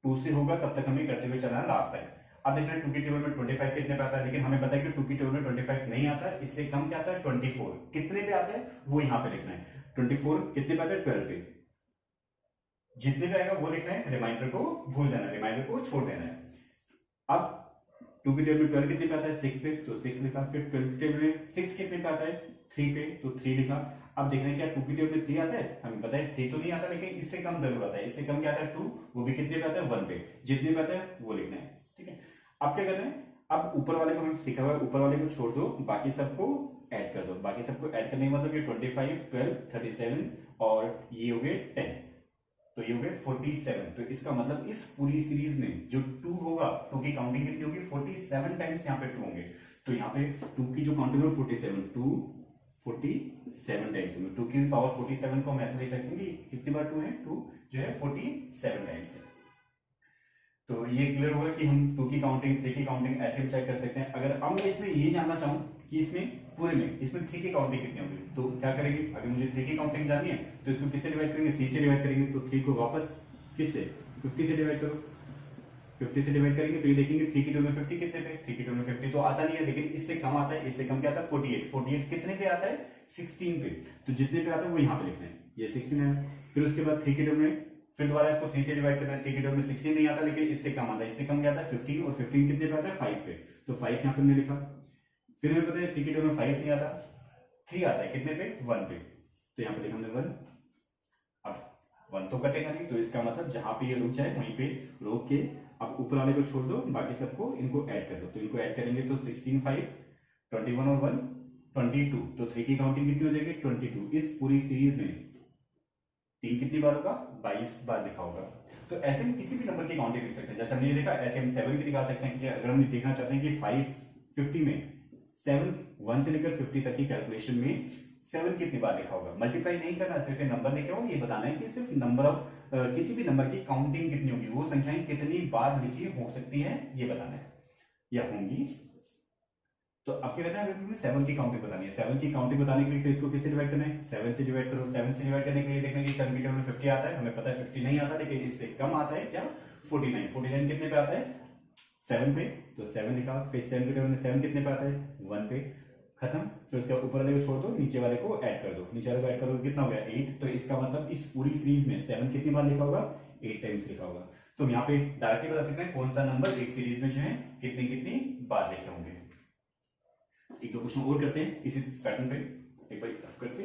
2 से होगा तब तक हमें करते हुए चलना है लास्ट तक। अब देखना है 2 की टेबल में 25 कितने पे आता है, लेकिन हमें पता है कि 2 की टेबल में 25 नहीं आता है, इससे कम क्या आता है 24। कितने पे आता है वो यहाँ पे लिखना है। 24 कितने पे आता है 12 पे, जितने पे आएगा वो लिखना है, रिमाइंडर को भूल जाना है, रिमाइंडर को छोड़ देना है। अब 2 की टेबल में 12 कितने पे आता है 6 पे, तो 6 लिखा। फिर 12 की टेबल में 6 कितने पे आता है 3 पे, तो 3 लिखा। अब देखना है क्या 2 की टेबल में 3 आता है, हमें पता है 3 तो नहीं आता, लेकिन इससे कम जरूर आता है। इससे कम क्या आता है 2, वो भी कितने पे आता है 1 पे, जितने पे आता है वो लिखना है। ठीक है, अब क्या करना है, अब ऊपर वाले को हमें सीखा हुआ है, ऊपर वाले को छोड़ दो, बाकी सबको ऐड कर दो। बाकी सबको ऐड करने का मतलब ये 25, 12, 37 और ये हो गए 10, तो ये हो गए 47। तो इसका मतलब इस पूरी सीरीज में जो 2 होगा, 2 की काउंटिंग कितनी होगी 47 टाइम्स यहाँ पे 2 होंगे। तो यहाँ पे 2 की जो काउंटिंग है 47, 2 47 टाइम्स होंगे। 2 की पावर 47 को हम ऐसे लिख सकते हैं कि कितनी बार 2 है, 2 जो है 47 टाइम्स है। तो ये क्लियर होगा कि हम 2 की काउंटिंग 3 की काउंटिंग ऐसे भी चेक कर सकते हैं। अगर अब मैं इसमें ये जानना चाहूं कि इसमें पूरे में इसमें 3 की काउंटिंग कितनी होगी, तो क्या करेंगे, अगर मुझे 3 की काउंटिंग जाननी है तो इसको किससे डिवाइड करेंगे, 3 से डिवाइड करेंगे। तो 3 को वापस किससे 50 से डिवाइड करो, 50 से डिवाइड करेंगे तो ये देखेंगे 3 की टेबल में 50 कितने पे, 3 की टेबल में 50 तो आता नहीं है, लेकिन इससे कम आता है। इससे कम क्या आता है 48, 48 कितने पे आता है 16 पे, तो जितने पे आता है वो यहाँ पे लिखना है, ये 16 है। फिर उसके बाद 3 की टेबल में फिर दोबारा इसको 3 से डिवाइड करना है। 3 की टेबल में 16 नहीं आता, लेकिन इससे कम आता है। इससे कम क्या आता है 15, और 15 कितने पे आता है 5 पे, तो 5 यहाँ पे हमने लिखा। फिर हमें पता है 3 की टेबल में 5 नहीं आता, 3 आता है कितने पे 1 पे, तो यहाँ पे लिखा हमने 1। अब 1 तो कटेगा नहीं, तो इसका मतलब जहां पे ये रुक जाए वहीं पे रोक के अब ऊपर वाले को छोड़ दो, बाकी सबको इनको ऐड कर दो। तो इनको ऐड करेंगे तो 16, 5, 21 और 1 22। तो 3 की काउंटिंग कितनी हो जाएगी 22। इस पूरी सीरीज में 3 कितनी बार होगा 22 बार लिखा होगा। तो ऐसे में किसी भी नंबर की काउंटिंग लिख सकते हैं। जैसे हमने ये देखा, ऐसे हम 7 की निकाल सकते हैं कि अगर हम देखना चाहते हैं कि 50 में 7 1 से लेकर 50 तक की कैलकुलेशन में 7 कितनी बार लिखा होगा। मल्टीप्लाई नहीं करना, सिर्फ नंबर लिखे हो, ये बताना है कि सिर्फ नंबर ऑफ किसी भी नंबर की काउंटिंग कितनी होगी, वो संख्याएं कितनी बार लिखी हो सकती है, ये बताना है या होंगी। तो अब क्या करना है, अगर 7 की काउंटिंग बतानी है, 7 की काउंटिंग बताने के लिए फिर इसको किससे डिवाइड करना है 7 से डिवाइड करो। 7 से डिवाइड करने के लिए देखना कि 7 की टेबल में 50 आता है, हमें पता है 50 नहीं आता, लेकिन इससे कम आता है क्या 49। 49 कितने पे आता है 7 पे, तो 7 लिखा। फिर 7 की टेबल में 7 कितने पे आता है 1 पे, खत्म। फिर उसके ऊपर वाले को छोड़ दो, नीचे वाले को ऐड कर दो। नीचे वाले को ऐड करोगे कितना हो गया 8। तो इसका मतलब इस पूरी सीरीज में 7 कितनी बार लिखा होगा 8 टाइम्स लिखा होगा। तो यहाँ पे डायरेक्टली बता सकते हैं कौन सा नंबर एक सीरीज में जो है कितनी कितनी बार लिखे होंगे। एक दो क्वेश्चन और करते हैं इसी पैटर्न पे, एक बार रफ करके।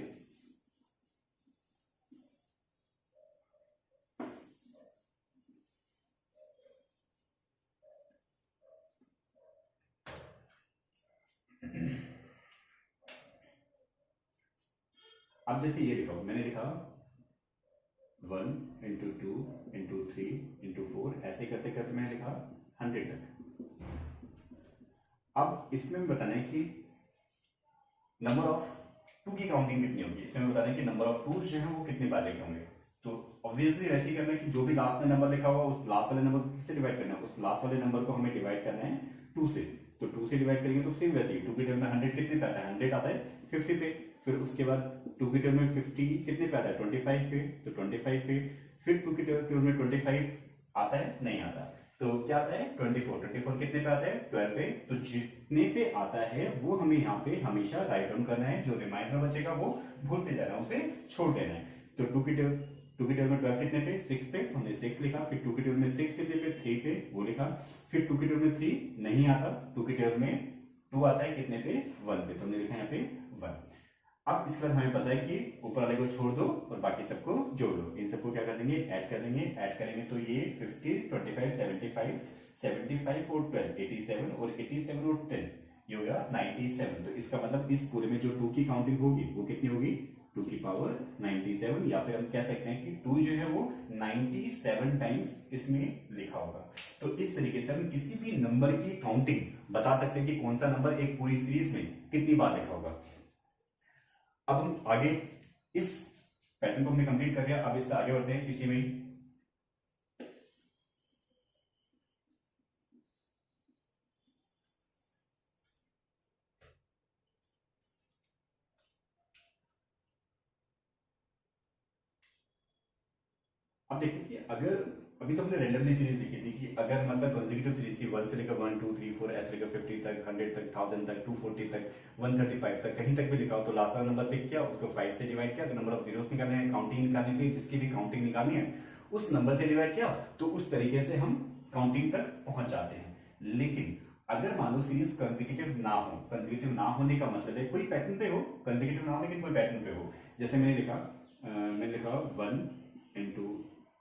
अब जैसे ये लिखा, मैंने लिखा 1 इंटू 2 इंटू 3 इंटू 4, ऐसे करते करते मैंने लिखा 100 तक। अब इसमें बताना है कि नंबर ऑफ 2 की काउंटिंग कितनी होगी। इसमें बताना है कि नंबर ऑफ 2 जो है वो कितने बार लिखे होंगे। तो ऑब्वियसली वैसे ही करना है कि जो भी लास्ट में नंबर लिखा हुआ उस लास्ट वाले नंबर को किससे डिवाइड करना है, उस लास्ट वाले नंबर को हमें डिवाइड करना है 2 से। तो 2 से डिवाइड करेंगे तो सेम वैसे ही 2 की टेबल में 100 कितने पे आता है 100 आता है 50 पे। फिर उसके बाद 2 की टेबल में 50 कितने पे आता है 25 पे, तो 25 पे। फिर 2 की टेबल में 25 आता है नहीं आता, तो क्या आता है 24। 24 कितने पे आता है 12 पे। तो जितने पे आता है वो हमें यहाँ पे हमेशा राइट डाउन करना है, जो रिमाइंडर बचेगा वो भूलते जाना है, उसे छोड़ देना है। तो 2 की टेबल में 12 कितने पे 6 पे, हमने 6 लिखा। फिर 2 की टेबल में 6 कितने पे 3 पे, वो लिखा। फिर 2 की टेबल में 3 नहीं आता, 2 की टेबल में 2 आता है कितने पे 1 पे, तो हमने लिखा यहाँ पे 1। अब इसके बाद हमें पता है कि ऊपर वाले को छोड़ दो और बाकी सबको जोड़ लो। इन सबको क्या कर देंगे ऐड कर देंगे। ऐड करेंगे तो ये 50 25 75 75 और 12 87 और 87 और 10 ये हो गया 97। तो इसका मतलब इस पूरे में जो 2 की काउंटिंग होगी वो कितनी होगी 2 की पावर 97, या फिर हम कह सकते हैं कि 2 जो है वो 97 टाइम्स इसमें लिखा होगा। तो इस तरीके से हम किसी भी नंबर की काउंटिंग बता सकते हैं कि कौन सा नंबर एक पूरी सीरीज में कितनी बार लिखा होगा। अब हम आगे इस पैटर्न को हमने कंप्लीट कर लिया, अब इससे आगे बढ़ते हैं इसी में ही। अब देखते हैं कि अगर अभी तो हमने रैंडमली सीरीज लिखी थी कि अगर मतलब कंसेक्यूटिव सीरीज थी 1 से लेकर 1 2 3 4 ऐसे लेकर 50 तक, 100 तक, 1000 तक, 240 तक, 135 तक, कहीं तक भी लिखा हो तो लास्ट वाला नंबर पिक किया, उसको 5 से डिवाइड किया, तो नंबर ऑफ जीरोस निकालने हैं, काउंटिंग निकालने के लिए जिसकी भी काउंटिंग निकालनी है उस नंबर से डिवाइड किया, तो उस तरीके से हम काउंटिंग तक पहुंच जाते हैं। लेकिन अगर मान लो सीरीज कंसेक्यूटिव ना हो, कंसेक्यूटिव ना होने का मतलब है कोई पैटर्न पे हो, कंसेक्यूटिव ना हो लेकिन कोई पैटर्न पे हो, जैसे मैंने लिखा 1 इंटू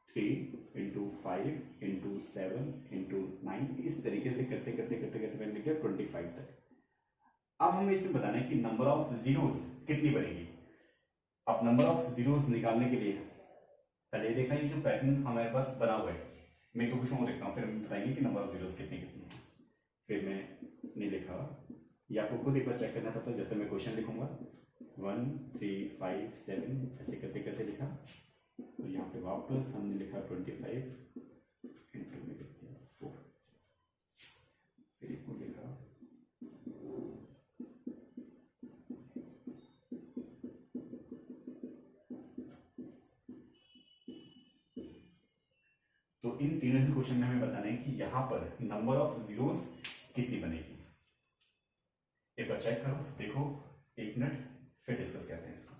3 इंटू 5 इंटू 7 इंटू 9, इस तरीके से करते करते करते करते मैंने लिखा 25 तक। अब हमें इसमें बताना है कि नंबर ऑफ जीरोस कितनी बनेगी। अब नंबर ऑफ जीरोस निकालने के लिए पहले देखना ये जो पैटर्न हमारे पास बना हुआ है, मैं तो कुछ और देखता हूँ, फिर हम बताएंगे कि नंबर ऑफ जीरोस कितनी कितनी है। फिर मैंने लिखा, या आपको खुद एक बार चेक करना था जब तक मैं क्वेश्चन लिखूंगा, 1 3 5 7 ऐसे करते करते लिखा, तो यहाँ पे वापस हमने लिखा 25 इंटू में 4, फिर इसको लिखा, तो इन तीनों ही क्वेश्चन में हमें बताना है कि यहाँ पर नंबर ऑफ जीरोस कितनी बनेगी। एक बार चेक करो, देखो, 1 मिनट, फिर डिस्कस करते हैं इसको।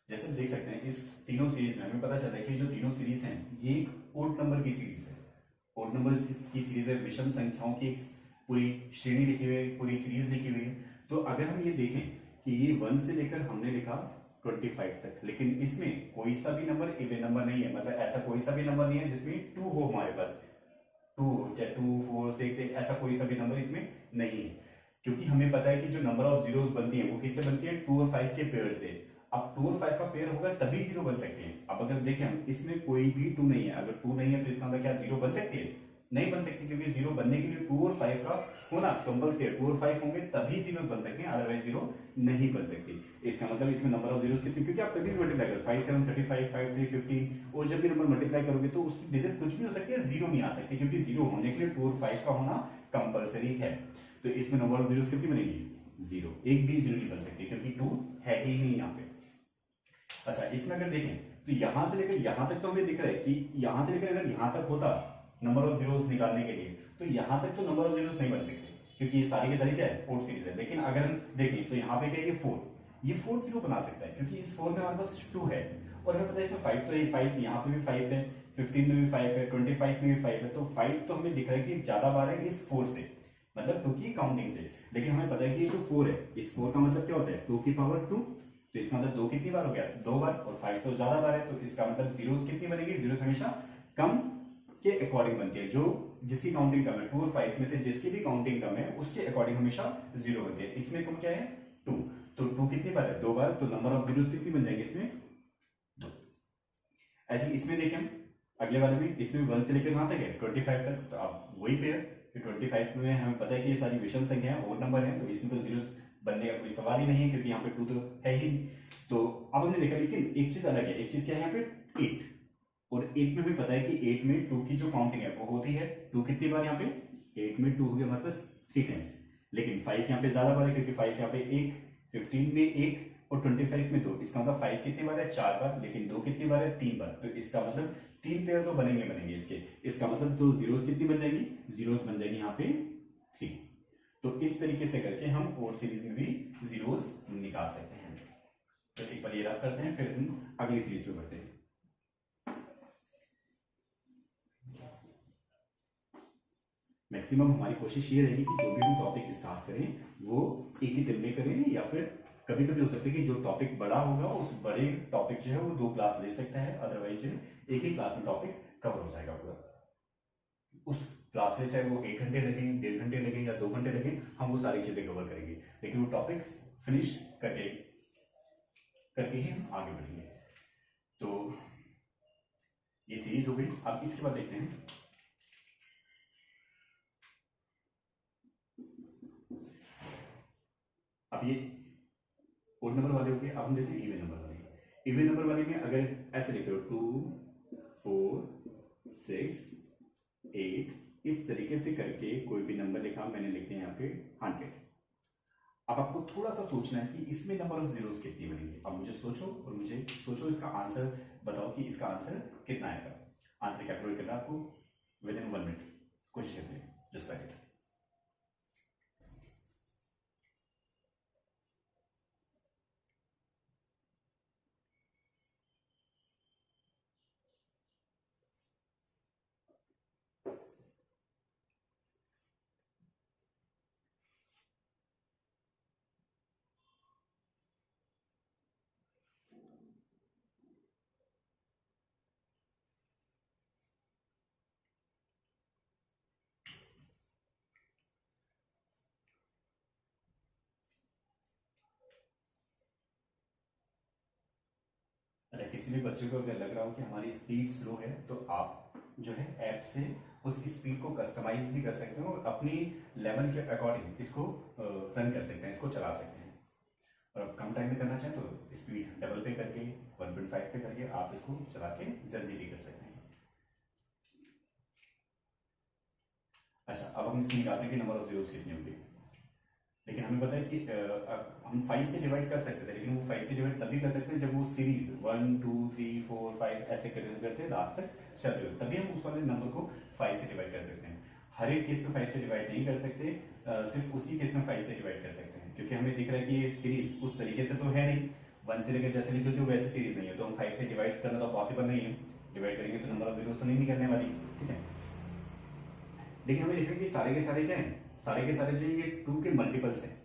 जैसे हम देख सकते हैं इस तीनों सीरीज में हमें पता चलता है कि जो तीनों सीरीज हैं ये एक ओड नंबर की सीरीज है। ओड नंबर की सीरीज है, विषम संख्याओं की एक पूरी श्रेणी लिखी हुई है, पूरी सीरीज लिखी हुई है। तो अगर हम ये देखें कि ये 1 से लेकर हमने लिखा 25 तक, लेकिन इसमें कोई सा भी नंबर इवन नंबर नहीं है, मतलब ऐसा कोई सा भी नंबर नहीं है जिसमें 2 हो हमारे पास, 2 चाहे 2 4 6 8 ऐसा कोई सा भी नंबर इसमें नहीं है, क्योंकि हमें पता है कि जो नंबर ऑफ जीरोस बनती है वो किससे बनती है, 2 और 5 के पेयर से। अब 2 और 5 का पेयर होगा तभी जीरो बन सकते हैं। अब अगर देखें हम इसमें कोई भी 2 नहीं है, अगर 2 नहीं है तो इसका मतलब क्या जीरो बन सकती है, नहीं बन सकती, क्योंकि जीरो बनने के लिए 2 और 5 का होना कंपल्सरी है, 2 और 5 होंगे तभी जीरो बन सकते हैं, अदरवाइज जीरो नहीं बन सकती। इसका मतलब इसमें नंबर ऑफ जीरोस कितनी, क्योंकि आप कभी भी मल्टीप्लाई करो 5 7 35 5 3 15, और जब भी नंबर मल्टीप्लाई करोगे तो उसकी डिजिट कुछ भी हो सकती है, जीरो नहीं आ सकती, क्योंकि जीरो होने के लिए 2 और 5 का होना कंपल्सरी है। तो इसमें नंबर ऑफ जीरोस कितनी बनेगी, जीरो, एक भी जीरो नहीं बन सकती, क्योंकि 2 है ही नहीं यहाँ पे। अच्छा, इसमें अगर देखें तो यहां से लेकर यहां तक तो हमें दिख रहा है कि यहां से लेकर अगर यहां तक होता नंबर ऑफ जीरोस निकालने के लिए, तो यहां तक तो नंबर ऑफ जीरोस नहीं बन सकते, क्योंकि ये सारी की सारी क्या है, फोर्थ सीरीज है। लेकिन अगर हम देखें तो यहाँ पे क्या है, ये फोर्थ जीरो बना सकता है, क्योंकि इस 4 में हमारे पास 2 है, और हमें पता है इसमें 5 तो है, 5 यहाँ पे भी 5 है, 15 में भी 5 है, 25 में भी 5 है, तो 5 तो हमें दिख रहा है कि ज्यादा बार है इस 4 से, मतलब 2 की काउंटिंग से। लेकिन हमें पता है कि ये जो 4 है, इस 4 का मतलब क्या होता है, 2 की पावर 2, तो इसका मतलब 2 कितनी बार हो गया, 2 बार, और 5 तो ज्यादा बार है, तो इसका मतलब जीरोस कितनी बनेगी, जीरोस हमेशा कम के अकॉर्डिंग बनती है, जो जिसकी काउंटिंग कम है, 2 और 5 में से जिसकी भी काउंटिंग कम है उसके अकॉर्डिंग हमेशा जीरो बनती है। इसमें कम क्या है, 2, तो 2 कितनी बार है, 2 बार, तो नंबर ऑफ जीरोस कितनी बन जाएंगे इसमें, 2। ऐसे इसमें देखें हम अगले वाले में, इसमें 1 से लेकर कहां तक है, 25 तक, तो अब वही पेयर, 25 में हमें पता है कि ये सारी विषम संख्या है, ओड नंबर है, तो इसमें तो जीरोस बनने का कोई सवाल ही नहीं है, क्योंकि यहाँ पे 2 तो है ही। तो अब हमने देखा, लेकिन एक चीज अलग है, एक चीज क्या है यहाँ पे, 8, और 8 में भी पता है कि 8 में 2 की जो काउंटिंग है वो होती है, 2 कितनी बार, यहाँ पे 8 में 2 हो गया हमारे पास 3 टाइम्स, लेकिन 5 यहाँ पे ज्यादा बार है, क्योंकि 5 यहाँ पे 1, 15 में 1 और 25 में 2, इसका मतलब 5 कितनी बार है, 4 बार, लेकिन 2 कितनी बार है, 3 बार, तो इसका मतलब 3 पेयर तो बनेंगे इसके, इसका मतलब तो जीरोस कितनी बन जाएंगी, जीरोस बन जाएंगी यहाँ पे 3। तो इस तरीके से करके हम ओड सीरीज में भी जीरोस निकाल सकते हैं। तो एक बार ये रफ करते हैं, फिर हम अगली सीरीज पे बढ़ते हैं। मैक्सिमम हमारी कोशिश ये रहेगी कि जो भी हम टॉपिक स्टार्ट करें वो एक ही दिन में करें, या फिर कभी कभी हो सकता है कि जो टॉपिक बड़ा होगा उस बड़े टॉपिक जो है वो 2 क्लास ले सकता है, अदरवाइज जो है एक ही क्लास में टॉपिक कवर हो जाएगा पूरा। उस क्लास में चाहे वो 1 घंटे लगे, 1.5 घंटे लगे, या 2 घंटे लगे, हम वो सारी चीजें कवर करेंगे, लेकिन वो टॉपिक फिनिश करके करके ही हम आगे बढ़ेंगे। तो ये सीरीज हो गई। अब इसके बाद देखते हैं अब ये ओड नंबर वाले हो गए, अब हम देखते हैं इवन नंबर वाले। इवन नंबर वाले में अगर ऐसे लिखे हो 2 4 6 8, इस तरीके से करके कोई भी नंबर लिखा, मैंने लिख दिया यहाँ पे 100। अब आपको थोड़ा सा सोचना है कि इसमें नंबर ऑफ जीरोस कितनी बनेंगे। अब मुझे सोचो और मुझे सोचो इसका आंसर बताओ कि इसका आंसर कितना आएगा। आंसर कैलकुलेट करना आपको विद इन 1 मिनट, कोशिश करिए, जस्ट लाइक इट। अच्छा, किसी भी बच्चे को अगर लग रहा हो कि हमारी स्पीड स्लो है तो आप जो है ऐप से उस स्पीड को कस्टमाइज भी कर सकते हो और अपनी लेवल के अकॉर्डिंग इसको रन कर सकते हैं, इसको चला सकते हैं। और अब कम टाइम में करना चाहें तो स्पीड डबल पे करके 1.5 पे करके आप इसको चला के जल्दी भी कर सकते हैं। अच्छा, अब हम स्पीड आते हैं कि नंबर ऑफ जीरोस कितनी होगी। लेकिन हमें पता है कि हम 5 से डिवाइड कर सकते थे, लेकिन वो 5 से डिवाइड तभी कर सकते हैं जब वो सीरीज 1 2 3 4 5 ऐसे करते करते लास्ट तक चलते हो, तभी हम उस वाले नंबर को 5 से डिवाइड कर सकते हैं। हर एक केस में 5 से डिवाइड नहीं कर सकते, सिर्फ उसी केस में 5 से डिवाइड कर सकते हैं, क्योंकि हमें दिख रहा है कि ये सीरीज उस तरीके से तो है नहीं, 1 से लेकर जैसे लिखी होती है वैसे सीरीज नहीं है, तो हम 5 से डिवाइड करना तो पॉसिबल नहीं है। डिवाइड करेंगे तो नंबर ऑफ जीरोस तो नहीं निकलने वाली, ठीक है। लेकिन हमें देख रहे हैं कि सारे के सारे क्या है, सारे के सारे जो ये 2 के मल्टीपल्स हैं।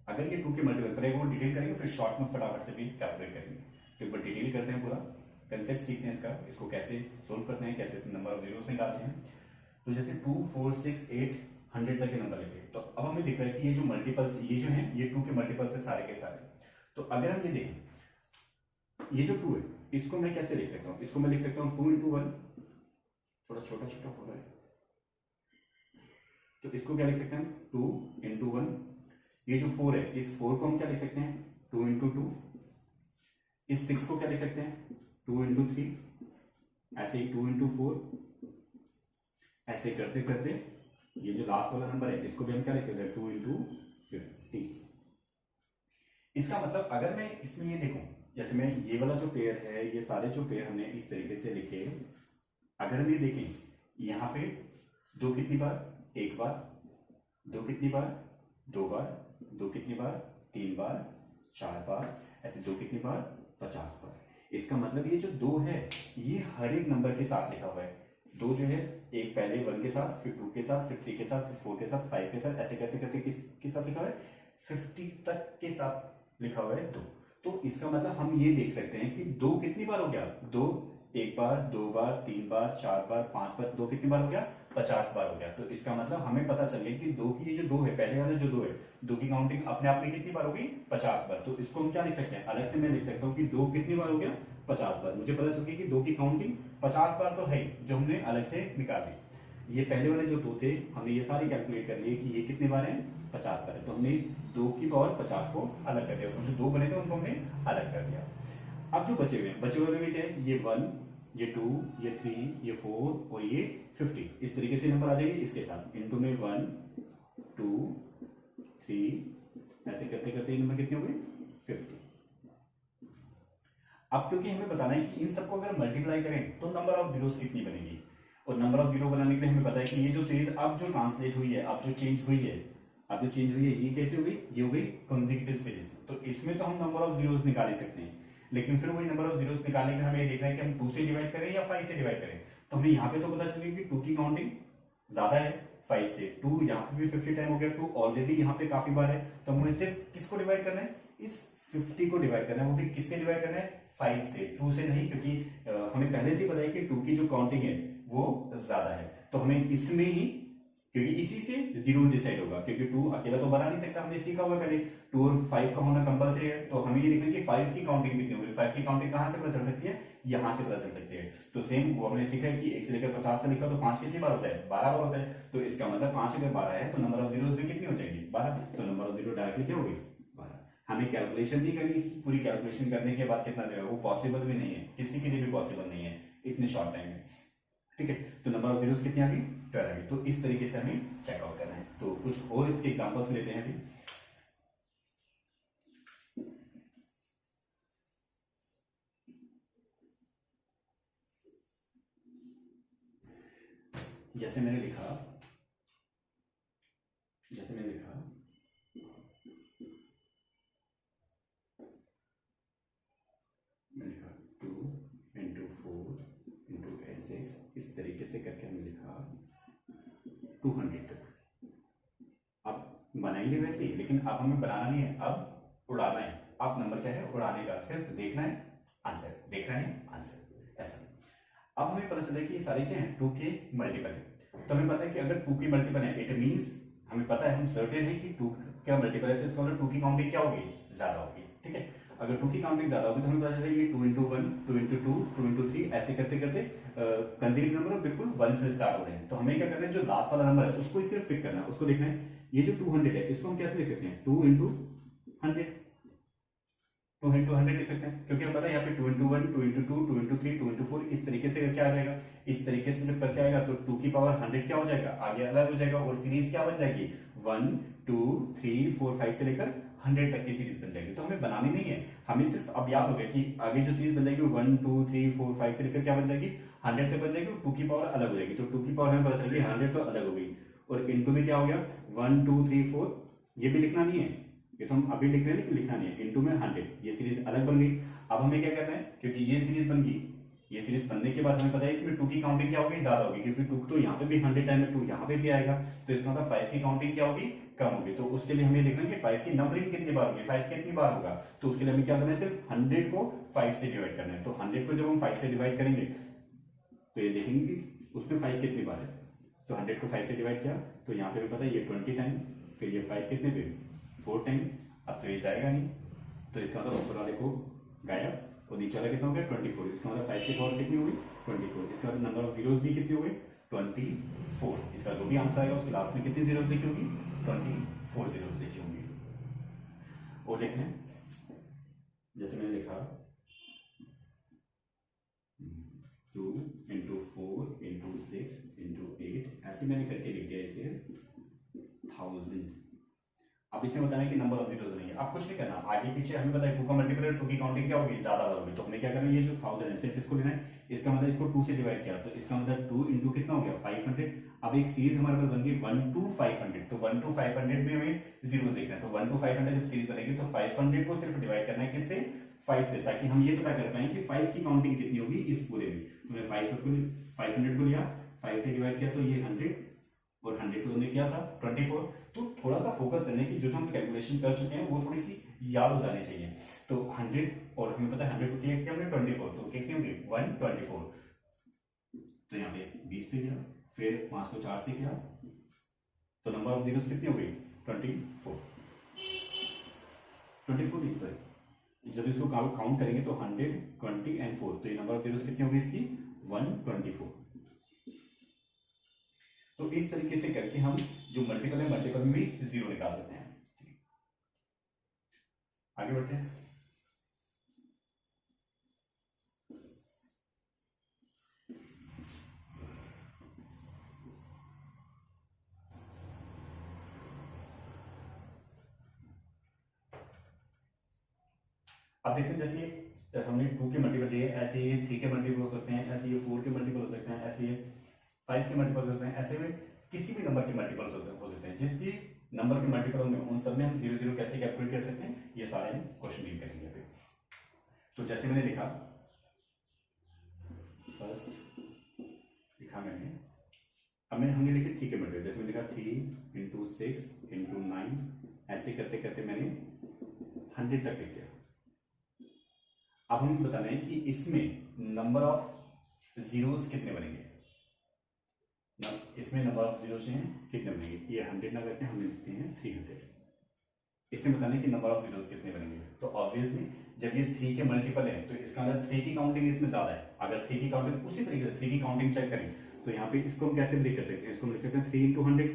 अगर ये 2 के मल्टीपल पहले वो डिटेल करेंगे, फिर शॉर्ट में फटाफट से भी कैलकुलेट करेंगे। तो एक बार डिटेल करते हैं, पूरा कंसेप्ट सीखते हैं इसका, इसको कैसे सोल्व करते हैं, कैसे नंबर ऑफ जीरोस निकालते हैं। तो जैसे 2 4 6 8 100 तक के नंबर लिखे, तो अब हमें दिख रहा है कि ये जो मल्टीपल्स ये जो है ये 2 के मल्टीपल्स है सारे के सारे। तो अगर हम ये देखें, ये जो 2 है इसको मैं कैसे लिख सकता हूँ, इसको मैं लिख सकता हूँ 2 into 1, थोड़ा छोटा छोटा हो रहा है, तो इसको क्या लिख सकते हैं 2 into 1। ये जो 4 है इस 4 को हम क्या लिख सकते हैं 2 into 2। इस 6 को क्या लिख सकते हैं 2 into 3, ऐसे ही 2 into 4, ऐसे करते करते ये जो लास्ट वाला नंबर है इसको भी हम क्या लिख सकते हैं 2 into 50। इसका मतलब अगर मैं इसमें ये देखूं, जैसे मैं ये वाला जो पेयर है, ये सारे जो पेयर हमने इस तरीके से लिखे, अगर हम ये देखें यहाँ पे 2 कितनी बार, 1 बार, 2 कितनी बार, 2 बार, 2 कितनी बार, 3 बार, 4 बार, ऐसे 2 कितनी बार, 50 बार। इसका मतलब ये जो 2 है ये हर एक नंबर के साथ लिखा हुआ है। 2 जो है एक पहले 1 के साथ, फिर 2 के साथ, फिर 3 के साथ, फिर 4 के साथ, 5 के साथ, ऐसे करते करते किसके साथ लिखा हुआ है 50 तक के साथ लिखा हुआ है 2। तो इसका मतलब हम ये देख सकते हैं कि 2 कितनी बार हो गया, 2 1 बार, 2 बार, 3 बार, 4 बार, 5 बार, 2 कितनी बार हो गया 50 बार हो गया। तो इसका मतलब हमें पता चल गया कि 2 की जो 2 है, पहले वाले जो 2 है, 2 की काउंटिंग अपने आप में कितनी बार होगी 50 बार। तो इसको हम क्या लिख सकते हैं, अलग से मैं लिख सकता हूँ कि 2 कितनी बार हो गया 50 बार। मुझे पता चल गया कि 2 की काउंटिंग 50 बार तो है जो हमने अलग से निकाली। ये पहले वाले जो 2 थे हमने ये सारे कैलकुलेट कर लिए कि ये कितने बार है 50 बार है, तो हमने 2 की पावर 50 को अलग कर दिया, जो 2 बने थे उनको हमने अलग कर दिया। अब जो बचे हुए हैं, बचे हुए में क्या है, ये 1, ये 2, ये 3, ये 4 और ये 50, इस तरीके से नंबर आ जाएंगे इसके साथ। इनटू में 1 2 3 ऐसे करते करते ये नंबर कितने हो गए 50। अब क्योंकि हमें बताना है कि इन सबको अगर मल्टीप्लाई करें तो नंबर ऑफ जीरोस कितनी बनेगी, और नंबर ऑफ जीरो बनाने के लिए हमें पता है कि ये जो सीरीज अब जो ट्रांसलेट हुई है, अब जो चेंज हुई है, ये कैसे हो गई, ये हो गई कंसेक्यूटिव सीरीज। तो इसमें तो हम नंबर ऑफ जीरोस निकाल ही सकते हैं, लेकिन फिर वही नंबर ऑफ जीरोस निकालने के लिए हमें देखना है कि हम 2 से डिवाइड करें या 5 से डिवाइड करें। तो हमें यहाँ पे तो पता चलेगा कि 2 की काउंटिंग ज्यादा है 5 से, 2 यहाँ पे भी 50 टाइम हो गया, 2 ऑलरेडी यहाँ पे काफी बार है, तो हमें सिर्फ किसको डिवाइड करना है, इस 50 को डिवाइड करना है, वो भी किससे डिवाइड करना है 5 से, 2 से नहीं, क्योंकि हमें पहले से पता है कि 2 की जो काउंटिंग है वो ज्यादा है, तो हमें इसमें ही, क्योंकि इसी से जीरो डिसाइड होगा, क्योंकि 2 अकेला तो बना नहीं सकता, हमने सीखा हुआ पहले 2 और 5 का होना कंपलसरी है। तो हमें ये देखना है कि 5 की काउंटिंग कितनी होगी, 5 की काउंटिंग कहां से पता चल सकती है, यहां से पता चल सकती है। तो सेम वो हमने सीखा है कि 1 से लेकर 50 तक लिखा तो 5 कितनी बार होता है 12 बार होता है, तो इसका मतलब 5 अगर 12 है तो नंबर ऑफ जीरोस भी कितनी हो जाएगी 12, तो नंबर ऑफ जीरो डायरेक्टली क्या होगी 12। हमें कैलकुलेशन नहीं करनी, इसकी पूरी कैलकुलेशन करने के बाद कितना देगा, वो पॉसिबल भी नहीं है, किसी के लिए भी पॉसिबल नहीं है इतने शॉर्ट टाइम में। ठीक है, तो नंबर ऑफ जीरोस कितनी आ गई, 12 आ गई। तो इस तरीके से हमें चेकआउट करना है। तो कुछ और इसके एग्जांपल्स लेते हैं अभी। जैसे मैंने लिखा मैंने लिखा 2 इंटू 4 इंटू 6, इस तरीके से करके हमने लिखा 200 तक। अब बनाएंगे वैसे ही, लेकिन अब हमें बनाना नहीं है, अब उड़ाना है। अब नंबर क्या है, उड़ाने का, सिर्फ देखना है आंसर, देखना है आंसर, ऐसा। अब हमें पता चला कि ये सारे क्या हैं, 2 के मल्टीपल है। तो हमें पता है कि अगर 2 के मल्टीपल है, इट मींस हमें पता है, हम सर्टेन है कि 2 का मल्टीपल है, तो इसका मतलब 2 की काउंटिंग क्या होगी, ज्यादा होगी। ठीक है, अगर 2 की काउंटिंग ज्यादा होगी तो हमें पता चलेगा ये 2 इंटू 1, 2 इंटू 2, 2 इंटू 3, ऐसे करते करते कंसेक्यूटिव नंबर बिल्कुल 1 से स्टार्ट हो रहे हैं। तो हमें क्या करना है, जो लास्ट वाला नंबर है उसको ही सिर्फ पिक करना है, उसको देखना है। ये जो 200 है, इसको हम कैसे लिख सकते हैं, 2 इंटू 100, 2 इंटू 100 लिख सकते हैं, क्योंकि हमें पता है यहाँ पे 2 इंटू 1, 2 इंटू 2, 2 इंटू 3, 2 इंटू 4, इस तरीके से करके आ जाएगा। इस तरीके से जब करके आएगा तो 2 की पावर 100 क्या हो जाएगा, आगे अलग हो जाएगा, और सीरीज क्या बन जाएगी, 1 2 3 4 5 से लेकर 100 तक की सीरीज बन जाएगी। तो हमें बनानी नहीं है, हमें सिर्फ अब याद हो गया कि आगे जो सीरीज बन जाएगी वो 1 2 3 4 5 से लेकर क्या बन जाएगी, 100 तक बन जाएगी, और 2 की पावर अलग हो जाएगी। तो 2 की पावर हमें पता चलेगी 100 तो अलग हो गई, और इनटू में क्या हो गया 1 2 3 4, ये भी लिखना नहीं है, ये तो हम अभी लिख रहे हैं लेकिन लिखना नहीं है, इनटू में 100, ये सीरीज अलग बन गई। अब हमें क्या करना है, क्योंकि ये सीरीज बन गई, ये सीरीज बनने के बाद हमें पता है इसमें 2 की काउंटिंग क्या होगी, ज्यादा होगी, क्योंकि 2 तो यहाँ पे भी 100 टाइम में 2 यहाँ पे भी आएगा, तो इसका मतलब 5 की काउंटिंग क्या होगी, कम होगी। तो उसके लिए हमें देखना है कि 5 की नंबरिंग कितनी बार होगी, 5 कितनी बार होगा। तो उसके लिए हमें क्या करना है, सिर्फ 100 को 5 से डिवाइड करना है। तो 100 को जब हम 5 से डिवाइड करेंगे तो ये देखेंगे कि उसमें 5 कितनी बार है। तो 100 को 5 से डिवाइड किया तो यहाँ पे भी पता है ये 20 टाइम, फिर ये 5 कितने पे 4 टाइम। अब तो ये जाएगा नहीं, तो इसका मतलब ऊपर वाले को गायब, और नीचे वाला कितना हो गया 24। इसका मतलब 5 की पावर कितनी होगी 24। इसका मतलब नंबर ऑफ जीरोस भी कितनी हो गई 24। इसका जो भी आंसर आएगा उसके लास्ट में कितनी जीरोस लिखी होगी 24 जीरोस लिखी होंगी। और देखते हैं, जैसे मैंने लिखा 2 इंटू 4 इंटू 6 इंटू 8, ऐसे मैंने करके लिख दिया इसे 1000। अब इसमें बताना है कि नंबर ऑफ जीरोस नहीं है। अब कुछ नहीं करना, आगे पीछे हमें पता है 2 का मल्टीपल है, 2 की काउंटिंग क्या होगी, ज्यादा होगी। तो हमें क्या करना है, ये जो 1000 है सिर्फ इसको लेना है, इसका मतलब इसको 2 से डिवाइड किया, तो इसका मतलब 2 इंटू कितना हो गया 500। अब एक सीरीज हमारे पास बन गई 1 to 500, तो 1 to 500 में हमें जीरो देखना है। तो 1 to 500 जब सीरीज बनेगी तो 500 को सिर्फ डिवाइड करना है किससे, 5 से, ताकि हम ये पता कर पाए कि 5 की काउंटिंग कितनी होगी इस पूरे में। तो मैंने 500 को लिया, 5 से डिवाइड किया तो ये 100, और 100 को हमने किया था 24। तो थोड़ा सा फोकस करने की, जो हम कैलकुलेशन कर चुके हैं वो थोड़ी सी याद हो जानी चाहिए। तो 100, और हमें पता है 100 को किया हमने 24, तो कितनी होगी 124। तो यहाँ पे 20 पे गया, फिर 5 को 4 से किया, तो नंबर ऑफ जीरोस कितनी हो गई 24 नहीं सॉरी, जब इसको काउंट करेंगे तो 100 20 एंड 4, तो ये नंबर ऑफ जीरोस कितनी होगी इसकी 124। तो इस तरीके से करके हम जो मल्टीपल है, मल्टीपल में भी जीरो निकाल सकते हैं। आगे बढ़ते हैं। अब देखते हैं, जैसे हमने 2 के मल्टीपल लिए, ऐसे ये 3 के मल्टीपल हो सकते हैं, ऐसे ये 4 के मल्टीपल हो सकते हैं, ऐसे ये 5 के मल्टीपल हो सकते हैं, ऐसे में किसी भी नंबर के मल्टीपल हो सकते हैं। जिसकी नंबर के मल्टीपल होंगे उन सब में हम 0 0 कैसे कैलकुलेट कर सकते हैं, ये सारे हम क्वेश्चन डील करेंगे अभी। तो जैसे मैंने लिखा, फर्स्ट लिखा मैंने, अब हमने लिखे 3 के मल्टीपल, जैसे मैंने लिखा 3 इंटू 6 इंटू 9, ऐसे करते करते मैंने 100 तक लिख दिया। अब हमें बताना है कि इसमें नंबर ऑफ जीरोस कितने बनेंगे, इसमें नंबर ऑफ जीरोस हैं कितने बनेंगे। ये 100 ना करके हम लिखते हैं 300। इसमें बताना है कि नंबर ऑफ जीरोस कितने बनेंगे। तो ऑब्वियसली जब ये 3 के मल्टीपल है तो इसका मतलब 3 की काउंटिंग इसमें ज्यादा है। अगर 3 की काउंटिंग उसी तरीके से 3 की काउंटिंग चेक करें तो यहाँ पे इसको हम कैसे ब्रेक कर सकते हैं, इसको हम लिख सकते हैं 3 into 100,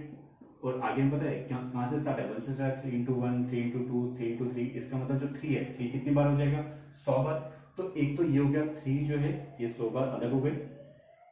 और आगे में पता है क्या कहां से स्टार्ट है, 1 से स्टार्ट, 3 into 1, 3 into 2, 3 into 3, इसका मतलब जो 3 है, 3 कितनी बार हो जाएगा, 100 बार। तो एक तो ये हो गया 3 जो है ये 100 बार अलग हो गए,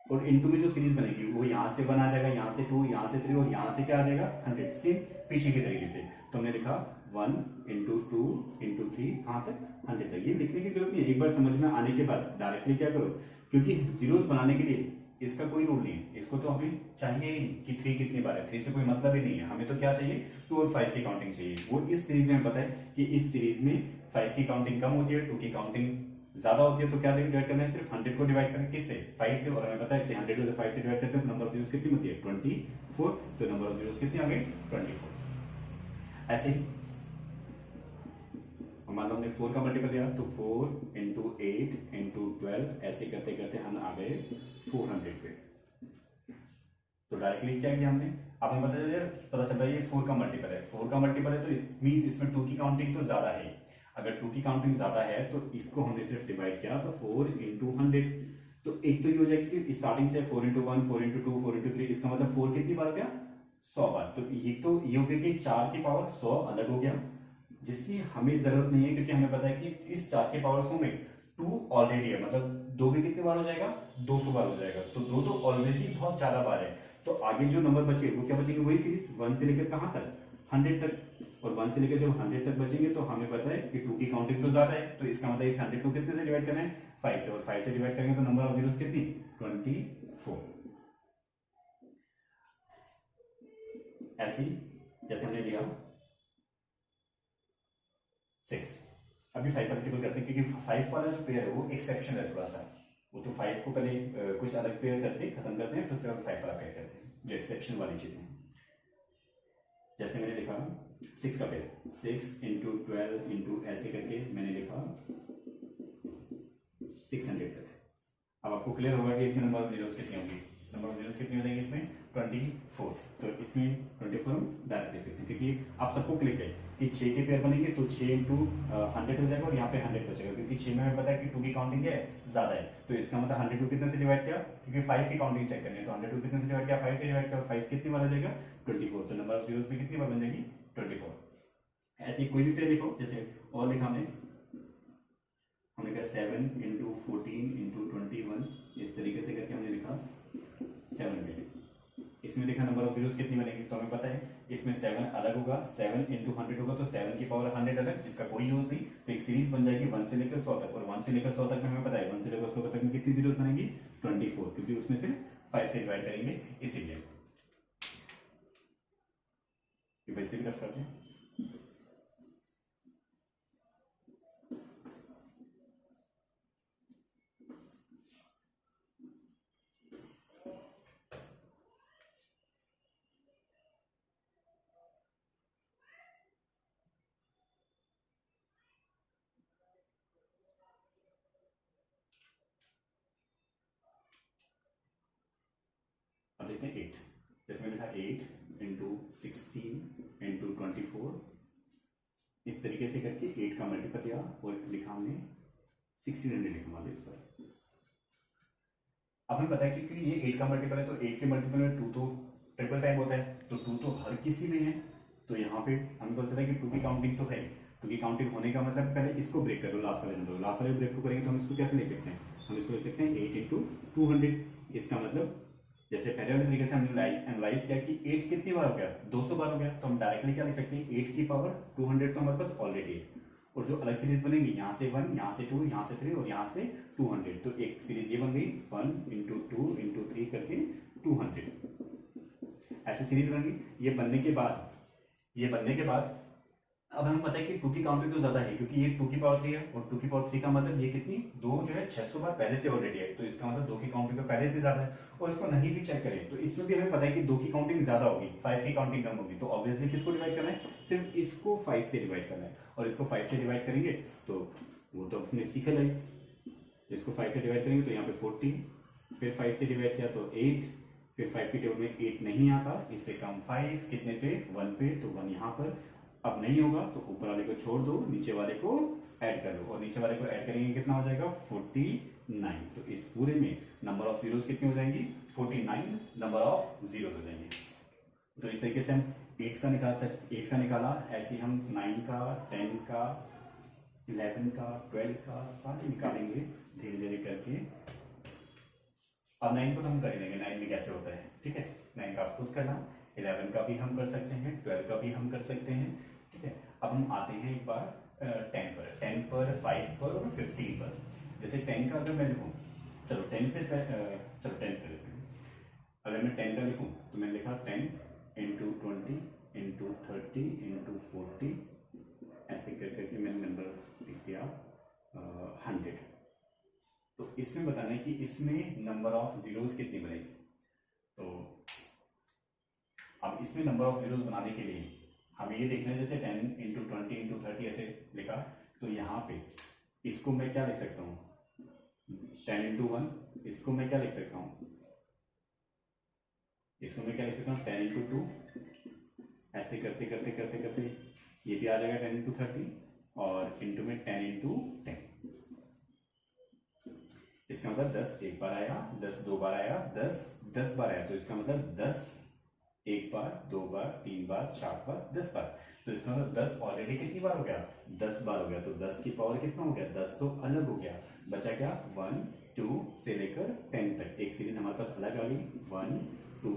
और इनटू में जो सीरीज बनेगी वो यहाँ से 1 आ जाएगा, यहाँ से 2, यहाँ से 3 और यहाँ से क्या आ जाएगा 100, सेम पीछे की तरीके से। तो हमने लिखा 1 into 2 into 3 कहां तक 100 तक। ये लिखने की जरूरत नहीं है, एक बार समझ में आने के बाद डायरेक्टली क्या करो, क्योंकि जीरोस बनाने के लिए इसका कोई रूल नहीं है, इसको तो हमें चाहिए ही कि 3 कितनी बार है, 3 से कोई मतलब ही नहीं है, हमें तो क्या चाहिए 2 और 5 की काउंटिंग चाहिए। वो इस सीरीज में पता है कि इस सीरीज में 5 की काउंटिंग कम होती है, 2 की काउंटिंग ज्यादा होती है, तो क्या डिवाइड करना है, सिर्फ 100 को डिवाइड करना है, किससे 5 से, और हमें पता है कि 100 को 5 से डिवाइड करते हैं तो नंबर ऑफ जीरोस कितनी होती है 24, तो नंबर ऑफ जीरोस कितनी आ गई 24। ऐसे ही मान लो हमने 4 का मल्टीपल लिया तो 4 into 8 into 12 ऐसे करते करते हम आ गए 400 पे। तो डायरेक्टली क्या किया हमने, अब हमें पता चल रहा है ये 4 का मल्टीपल है, 4 का मल्टीपल है तो मींस इसमें 2 की काउंटिंग तो ज्यादा है। अगर 2 की काउंटिंग ज्यादा है तो इसको हमने सिर्फ डिवाइड किया तो 4 into 100। तो एक तो ये हो जाएगी कि स्टार्टिंग से 4 into 1, 4 into 2, 4 into 3, इसका मतलब 4 कितनी बार हो गया 100 बार। तो ये हो गया कि 4 की पावर 100 अलग हो गया, जिसकी हमें जरूरत नहीं है, क्योंकि हमें पता है कि इस 4 के पावर 100 में 2 ऑलरेडी है, मतलब 2 भी कितनी बार हो जाएगा 200 बार हो जाएगा, तो 2 तो ऑलरेडी बहुत ज्यादा बार है। तो आगे जो नंबर बचे वो क्या बचेंगे, वही सीरीज 1 से लेकर कहां तक 100 तक, और 1 से लेकर जब 100 तक बचेंगे तो हमें पता है कि 2 की काउंटिंग तो ज्यादा है, तो इसका मतलब इस 100 को कितने से डिवाइड करना है 5 से, और 5 से डिवाइड करेंगे तो नंबर ऑफ जीरोस कितनी 24। ऐसी जैसे हमने लिया 6, अभी 5 का मल्टीपल करते हैं, क्योंकि 5 वाला जो पेयर है वो एक्सेप्शन है थोड़ा सा, वो तो 5 को पहले कुछ अलग पेयर करके खत्म करते हैं, फिर उसके बाद 5 वाला पेयर करते हैं, जो एक्सेप्शन वाली चीजें। जैसे मैंने लिखा 6 का पेयर, 6 into 12 into ऐसे करके मैंने लिखा 600 तक। अब आपको क्लियर होगा कि इसमें नंबर ऑफ जीरोस कितनी होंगी, नंबर ऑफ जीरोस कितनी हो जाएगी इसमें 24। तो इसमें 24 डायरेक्ट ले सकते हैं, क्योंकि आप सबको क्लिक है कि 6 के पेयर बनेंगे तो 6 into 100 हो जाएगा, और यहाँ पे 100 बचेगा, क्योंकि 6 में हमें पता है कि 2 की काउंटिंग है ज्यादा है, तो इसका मतलब 100 को कितने से डिवाइड किया, क्योंकि 5 की काउंटिंग चेक करनी है, तो 100 को कितने से डिवाइड किया 5 से डिवाइड किया, 5 कितनी बार आ जाएगा 24, तो नंबर ऑफ जीरोस में कितनी बार बन जाएगी 24। ऐसे कोई भी पेयर लिखो, जैसे और लिखा हमने कहा 7 into 14 into 21, इस तरीके से करके हमने लिखा 700। इसमें लिखा नंबर ऑफ जीरोस कितनी बनेगी, तो हमें पता है इसमें 7 अलग होगा, 7 into 100 होगा, तो 7 की पावर 100 अलग, जिसका कोई यूज नहीं, तो एक सीरीज बन जाएगी 1 से लेकर 100 तक, और 1 से लेकर 100 तक में हमें पता है 1 से लेकर 100 तक में कितनी जीरोस बनेगी 24, क्योंकि उसमें से 5 से डिवाइड करेंगे इसीलिए। वैसे भी रफ करते हैं, देखते हैं 8, जैसे मैंने लिखा 8 into 16 into 24, इस तरीके से करके 8 का मल्टीपल लिया और लिखा हमने 1600 लिखा मान लो इस पर। अब हमें पता है कि ये 8 का मल्टीपल है, तो 8 के मल्टीपल में 2 तो ट्रिपल टाइम होता है, तो 2 तो हर किसी में है, तो यहाँ पे हमें पता चला कि 2 की काउंटिंग तो है, 2 की काउंटिंग होने का मतलब पहले इसको ब्रेक कर लो, लास्ट वाले नंबर, लास्ट वाले ब्रेक को करेंगे तो हम इसको कैसे लिख सकते हैं, हम इसको लिख सकते हैं 8 into 200। इसका मतलब जैसे पहले वाले तरीके से हमने एनालाइज किया कि 8 कितनी बार हो गया 200 बार हो गया, तो हम डायरेक्टली क्या लिख सकते हैं 8 की पावर 200 तो हमारे पास ऑलरेडी है, और जो अलग सीरीज बनेगी यहाँ से 1, यहाँ से 2, यहाँ से 3 और यहाँ से 200, तो एक सीरीज ये बन गई 1 into 2 into 3 करके 200, ऐसी सीरीज बन गई। ये बनने के बाद अब हमें पता है कि 2 की काउंटिंग तो ज्यादा है, क्योंकि ये 2 की पावर 3 है, और 2 की पावर 3 का मतलब ये कितनी 2 जो है 600 बार पहले से ऑलरेडी है, तो इसका मतलब 2 की काउंटिंग तो पहले से ज्यादा है। और इसको नहीं भी चेक करें तो इसमें भी हमें पता है कि 2 की काउंटिंग ज्यादा होगी, 5 की काउंटिंग कम होगी, तो ऑब्वियसली किसको डिवाइड करना है, सिर्फ इसको 5 से डिवाइड करना है, और इसको 5 से डिवाइड करेंगे तो वो तो अपने सीखा जाए, इसको 5 से डिवाइड करेंगे तो यहाँ पे 40, फिर 5 से डिवाइड किया तो 8, फिर 5 की टेबल में 8 नहीं आता, इससे कम 5 कितने पे 1 पे, तो 1 यहाँ पर अब नहीं होगा, तो ऊपर वाले को छोड़ दो, नीचे वाले को ऐड कर दो, और नीचे वाले को ऐड करेंगे कितना हो जाएगा 49। तो इस पूरे में नंबर ऑफ जीरोस कितनी हो जाएंगी 49 नंबर ऑफ जीरोस हो जाएंगे। तो इस तरीके से हम 8 का निकाला, ऐसे हम 9 का, 10 का, 11 का, 12 का सारे निकालेंगे धीरे धीरे करके। अब 9 को तो हम कर लेंगे, 9 में कैसे होता है, ठीक है। 9 का आप खुद करना, 11 का भी हम कर सकते हैं, 12 का भी हम कर सकते हैं, ठीक है। अब हम आते हैं एक बार 10 पर, 5 पर और 15 पर। जैसे 10 का अगर मैं लिखूँ, चलो 10 से चलो 10 कर लेते हैं। अगर मैं 10 का लिखूँ तो मैंने लिखा 10 इंटू 20 इंटू 30 इंटू 40, ऐसे कर करके मैंने नंबर लिख दिया 100। तो इसमें बताना है कि इसमें नंबर ऑफ जीरोस कितनी बनेगी। तो अब इसमें नंबर ऑफ जीरोस बनाने के लिए हमें ये देखना है, जैसे 10 इंटू 20 इंटू 30 ऐसे लिखा, तो यहाँ पे इसको मैं क्या लिख सकता हूँ, 10 इंटू 1, इसको मैं क्या लिख सकता हूँ, इसको मैं क्या लिख सकता हूँ 10 इंटू 2, ऐसे करते करते करते करते ये भी आ जाएगा 10 इंटू 30, और इंटू में 10 इंटू 10। इसका मतलब 10 एक बार आया, 10 दो बार आया, 10 बार आया। तो इसका मतलब 10 एक बार, 2 बार, 3 बार, 4 बार, 10 बार। तो इसका मतलब 10 ऑलरेडी कितनी बार हो गया, 10 बार हो गया। तो 10 की पावर कितना हो गया, 10 तो अलग हो गया, बचा क्या 1 2 से लेकर 10 तक एक सीरीज हमारे पास अलग आ गई, 1 2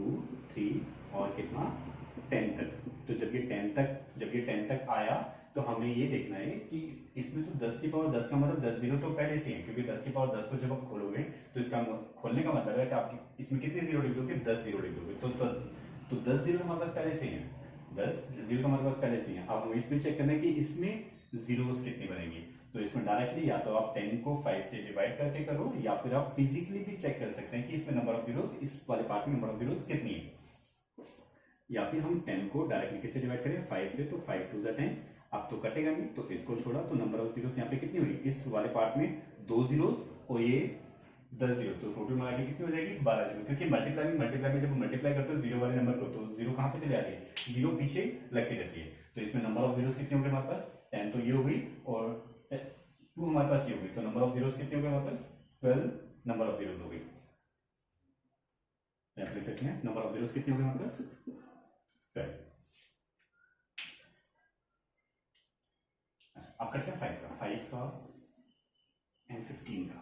3 और कितना 10 तक। तो जब ये 10 तक आया तो हमें ये देखना है कि इसमें तो 10 की पावर 10 का मतलब 10 जीरो तो पहले से है, क्योंकि 10 की पावर 10 को जब आप खोलोगे तो इसका खोलने का मतलब है कि आप इसमें कितने जीरो लिख दोगे, 10 जीरो लिख दोगे। तो 10 जीरो हमारे पास पहले से है, 10 जीरो हमारे पास पहले से है। अब हमें इसमें चेक करना है कि इसमें जीरोस कितनी बनेंगी। तो इसमें डायरेक्टली या तो आप 10 को 5 से डिवाइड करके करो, या फिर आप फिजिकली भी चेक कर सकते हैं कि इसमें नंबर ऑफ जीरोस, इस वाले पार्ट में नंबर ऑफ जीरोस कितनी है। या फिर हम 10 को डायरेक्टली किससे डिवाइड करें, 5 से, तो 5 टू 10, अब तो कटेगा नहीं, तो इसको छोड़ा तो नंबर ऑफ जीरोस यहाँ पे कितनी हुई, इस वाले पार्ट में 2 जीरोस और ये 10 जीरो, तो टोटल मिला के कितनी हो जाएगी 12 जीरो। क्योंकि मल्टीप्लाई में जब मल्टीप्लाई करते हो जीरो वाले नंबर को, तो जीरो कहाँ पे चले जाती है, जीरो पीछे लगती रहती है। तो इसमें नंबर ऑफ जीरोस कितनी होगी हमारे पास, 10 तो ये हो गई और 2 हमारे पास ये हो गई। तो नंबर ऑफ जीरोस कितनी हो गई हमारे पास, 12 नंबर ऑफ जीरोस हो गई। लिख सकते हैं नंबर ऑफ जीरोस कितनी हो गई हमारे पास, 12। अब करते हैं 5 का एंड 15 का।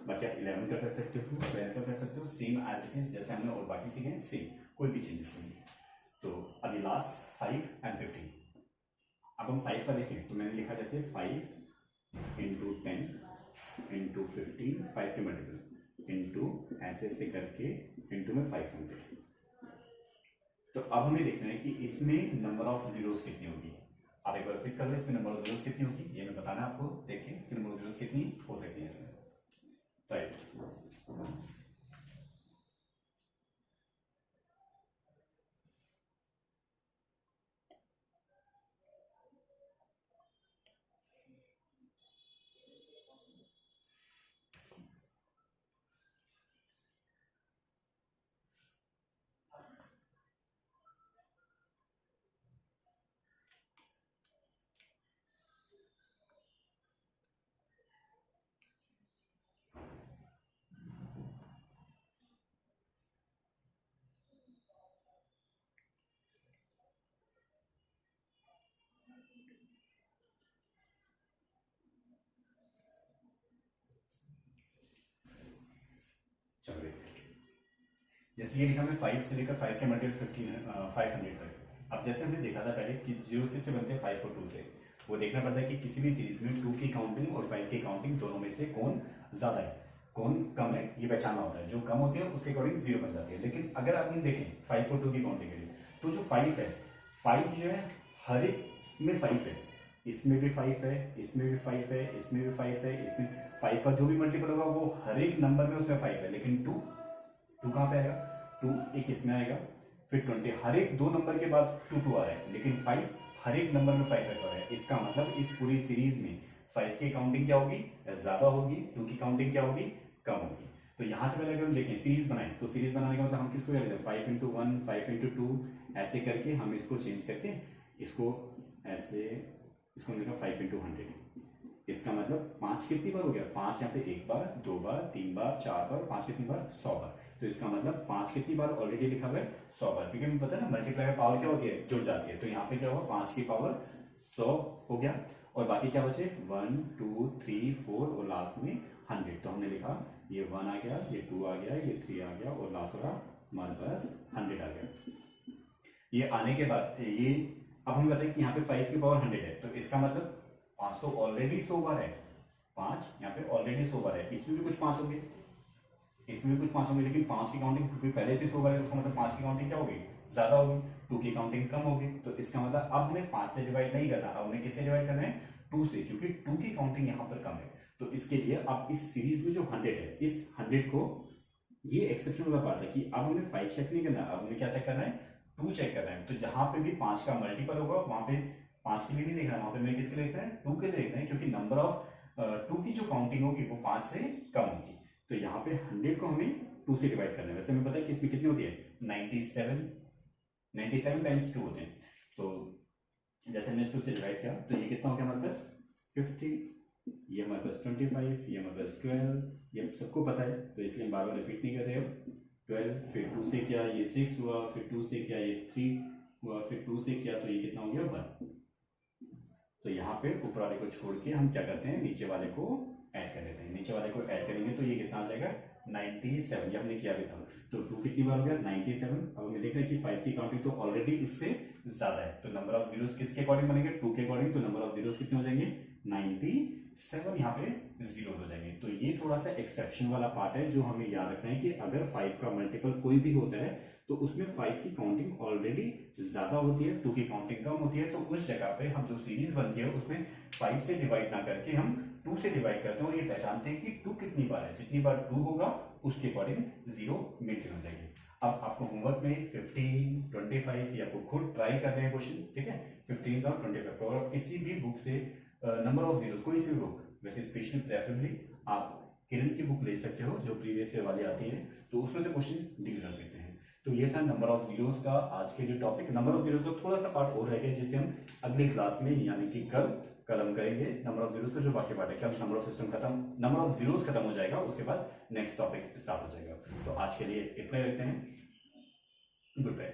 बाकी आप 11 का कर सकते हो, 12 का कर सकते हो, सेम एज इट इज जैसे हमने और बाकी सीखे सेम, कोई भी चेंजेस नहीं है। तो अभी लास्ट 5 एंड 15। अब हम 5 का देखें तो मैंने लिखा जैसे 5 इंटू 10 इंटू 15, 5 के मल्टीपल इंटू ऐसे ऐसे करके इंटू में 500। तो अब हमें देखना है कि इसमें नंबर ऑफ जीरोस कितनी होगी। आप एक बार फिर कर लो, इसमें नंबर ऑफ जीरोस कितनी होगी, ये मैं बताना है आपको। देखिए कि नंबर ऑफ जीरोस कितनी हो सकती है इसमें, राइट। जैसे ये लिखा हमने 5 से लेकर 5 के मल्टीपल 500 तक। अब जैसे हमने देखा था पहले कि जीरोस किससे बनते हैं, 5 और 2 से। वो देखना पड़ता है कि किसी भी सीरीज में 2 की काउंटिंग और 5 की काउंटिंग दोनों में से कौन ज्यादा है, कौन कम है, ये पहचानना होता है। जो कम होती है उसके अकॉर्डिंग 0 बन जाती है। लेकिन अगर आप देखें 5 और 2 की काउंटिंग के लिए, तो जो 5 है, 5 जो है हर एक में 5 है, इसमें भी 5 है, इसमें भी 5 है, इसमें भी 5 है, इसमें 5 का जो भी मल्टीपल होगा वो हर एक नंबर में उसमें 5 है। लेकिन 2 कहाँ पे आएगा, 2 एक इसमें आएगा, फिर 20 हर एक 2 नंबर के बाद 2 आ रहा है, लेकिन 5 हर एक नंबर में 5 रखा है। इसका मतलब इस पूरी सीरीज में 5 की काउंटिंग क्या होगी, ज्यादा होगी, 2 की काउंटिंग क्या होगी, कम होगी। तो यहां से पहले अगर हम देखें सीरीज बनाए, तो सीरीज बनाने का मतलब हम किसको लेते हैं, 5 इंटू 1, 5 इंटू 2, ऐसे करके हम इसको चेंज करके इसको ऐसे, इसको लिखा 5 इंटू 100, इसका मतलब 5 कितनी बार हो गया, 5 यहाँ पे 1 बार, 2 बार, 3 बार, 4 बार, 5 कितनी बार, 100 बार। तो इसका मतलब 5 कितनी बार ऑलरेडी लिखा हुआ है, 100 बार, क्योंकि हमें पता है ना मल्टीप्लाई में पावर क्या होती है, जुड़ जाती है। तो यहाँ पे क्या हुआ, 5 की पावर 100 हो गया, और बाकी क्या बचे 1 2 3 4 और लास्ट में 100। तो हमने लिखा ये 1 आ गया, ये 2 आ गया, ये 3 आ गया, और लास्ट वाला हमारे पास 100 आ गया। ये आने के बाद ये अब हमें बताएं कि यहाँ पे 5 की पावर 100 है, तो इसका मतलब 5 तो ऑलरेडी 100 बार है, 5 यहाँ पे ऑलरेडी 100 बार है, इसमें भी कुछ 5 होंगे, इसमें भी कुछ 5 होंगे, लेकिन 5 की काउंटिंग क्योंकि पहले से 100 बार है, तो इसका मतलब 5 की काउंटिंग क्या होगी, ज्यादा होगी, 2 की काउंटिंग कम होगी। तो इसका मतलब अब हमें 5 से डिवाइड नहीं करना, अब हमें किससे डिवाइड करना है, 2 से, क्योंकि 2 की काउंटिंग यहाँ पर कम है। तो इसके लिए अब इस सीरीज में जो 100 है, इस 100 को, ये एक्सेप्शन वाला पार्ट है कि अब हमें 5 चेक नहीं करना, अब हमें क्या चेक करना है, 2 चेक करना है। तो जहां पे भी 5 का मल्टीपल होगा वहां पे 5 के लिए नहीं देखना है, वहां पे हमें किसके लिए देखना है, 2 के लिए देखना है, क्योंकि नंबर ऑफ 2 की जो काउंटिंग होगी वो 5 से कम होगी। तो यहाँ पे 100 को हमें 2 से डिवाइड करना है। वैसे हमें पता है कि इसमें कितनी होती है, 97 टाइम्स 2 होते हैं। तो जैसे हमने इसको से डिवाइड किया तो ये कितना हो गया हमारे पास 50, ये हमारे पास 25, ये हमारे पास 12, ये सबको पता है तो इसलिए हम बार बार रिपीट नहीं कर रहे हो। 12, फिर 2 से किया ये 6 हुआ, फिर 2 से किया ये 3 हुआ, फिर 2 से किया तो ये कितना हो गया 1। तो यहाँ पे ऊपर वाले को छोड़ के हम क्या करते हैं, नीचे वाले को ऐड कर देते हैं। नीचे वाले को ऐड करेंगे तो ये कितना आ जाएगा 97, ये हमने किया भी था। तो 2 कितनी बार हो गया 97। अब हमें देख रहे हैं कि 5 की काउंटिंग तो ऑलरेडी इससे ज्यादा है, तो नंबर ऑफ जीरोस किसके अकॉर्डिंग बनेंगे, 2 के अकॉर्डिंग। तो नंबर ऑफ जीरोस कितने हो जाएंगे 97, यहाँ पे जीरो हो जाएंगे। तो ये थोड़ा सा एक्सेप्शन वाला पार्ट है जो हमें याद रखना है कि अगर 5 का मल्टीपल कोई भी होता है तो उसमें 5 की काउंटिंग ऑलरेडी ज्यादा होती है, 2 की काउंटिंग कम होती है। तो उस जगह पे हम जो सीरीज बनती है उसमें 5 से डिवाइड ना करके हम 2 से डिवाइड करते हैं और ये पहचानते हैं कि 2 कितनी बार है, जितनी बार 2 होगा उसके अकॉर्डिंग जीरो मेंटेन हो जाएगी। अब आपको होमवर्क में 15, 25 या आपको खुद ट्राई करने हैं क्वेश्चन, ठीक है, 15 और 25। तो अगर किसी भी बुक से नंबर ऑफ जीरोस, कोई सी बुक, वैसे स्पेशली प्रेफरेबली आप किरण की बुक ले सकते हो जो प्रीवियस ईयर वाली आती है, तो उसमें से क्वेश्चन डील कर सकते हैं। तो ये था नंबर ऑफ जीरोस का आज के लिए टॉपिक। नंबर ऑफ जीरोस का थोड़ा सा पार्ट और रह गया जिसे हम अगली क्लास में यानी कि कल हम करेंगे। नंबर ऑफ जीरोस का जो बाकी पार्ट है, कल नंबर ऑफ सिस्टम खत्म, नंबर ऑफ जीरोस खत्म हो जाएगा, उसके बाद नेक्स्ट टॉपिक स्टार्ट हो जाएगा। तो आज के लिए इतना ही रखते हैं, गुड बाय।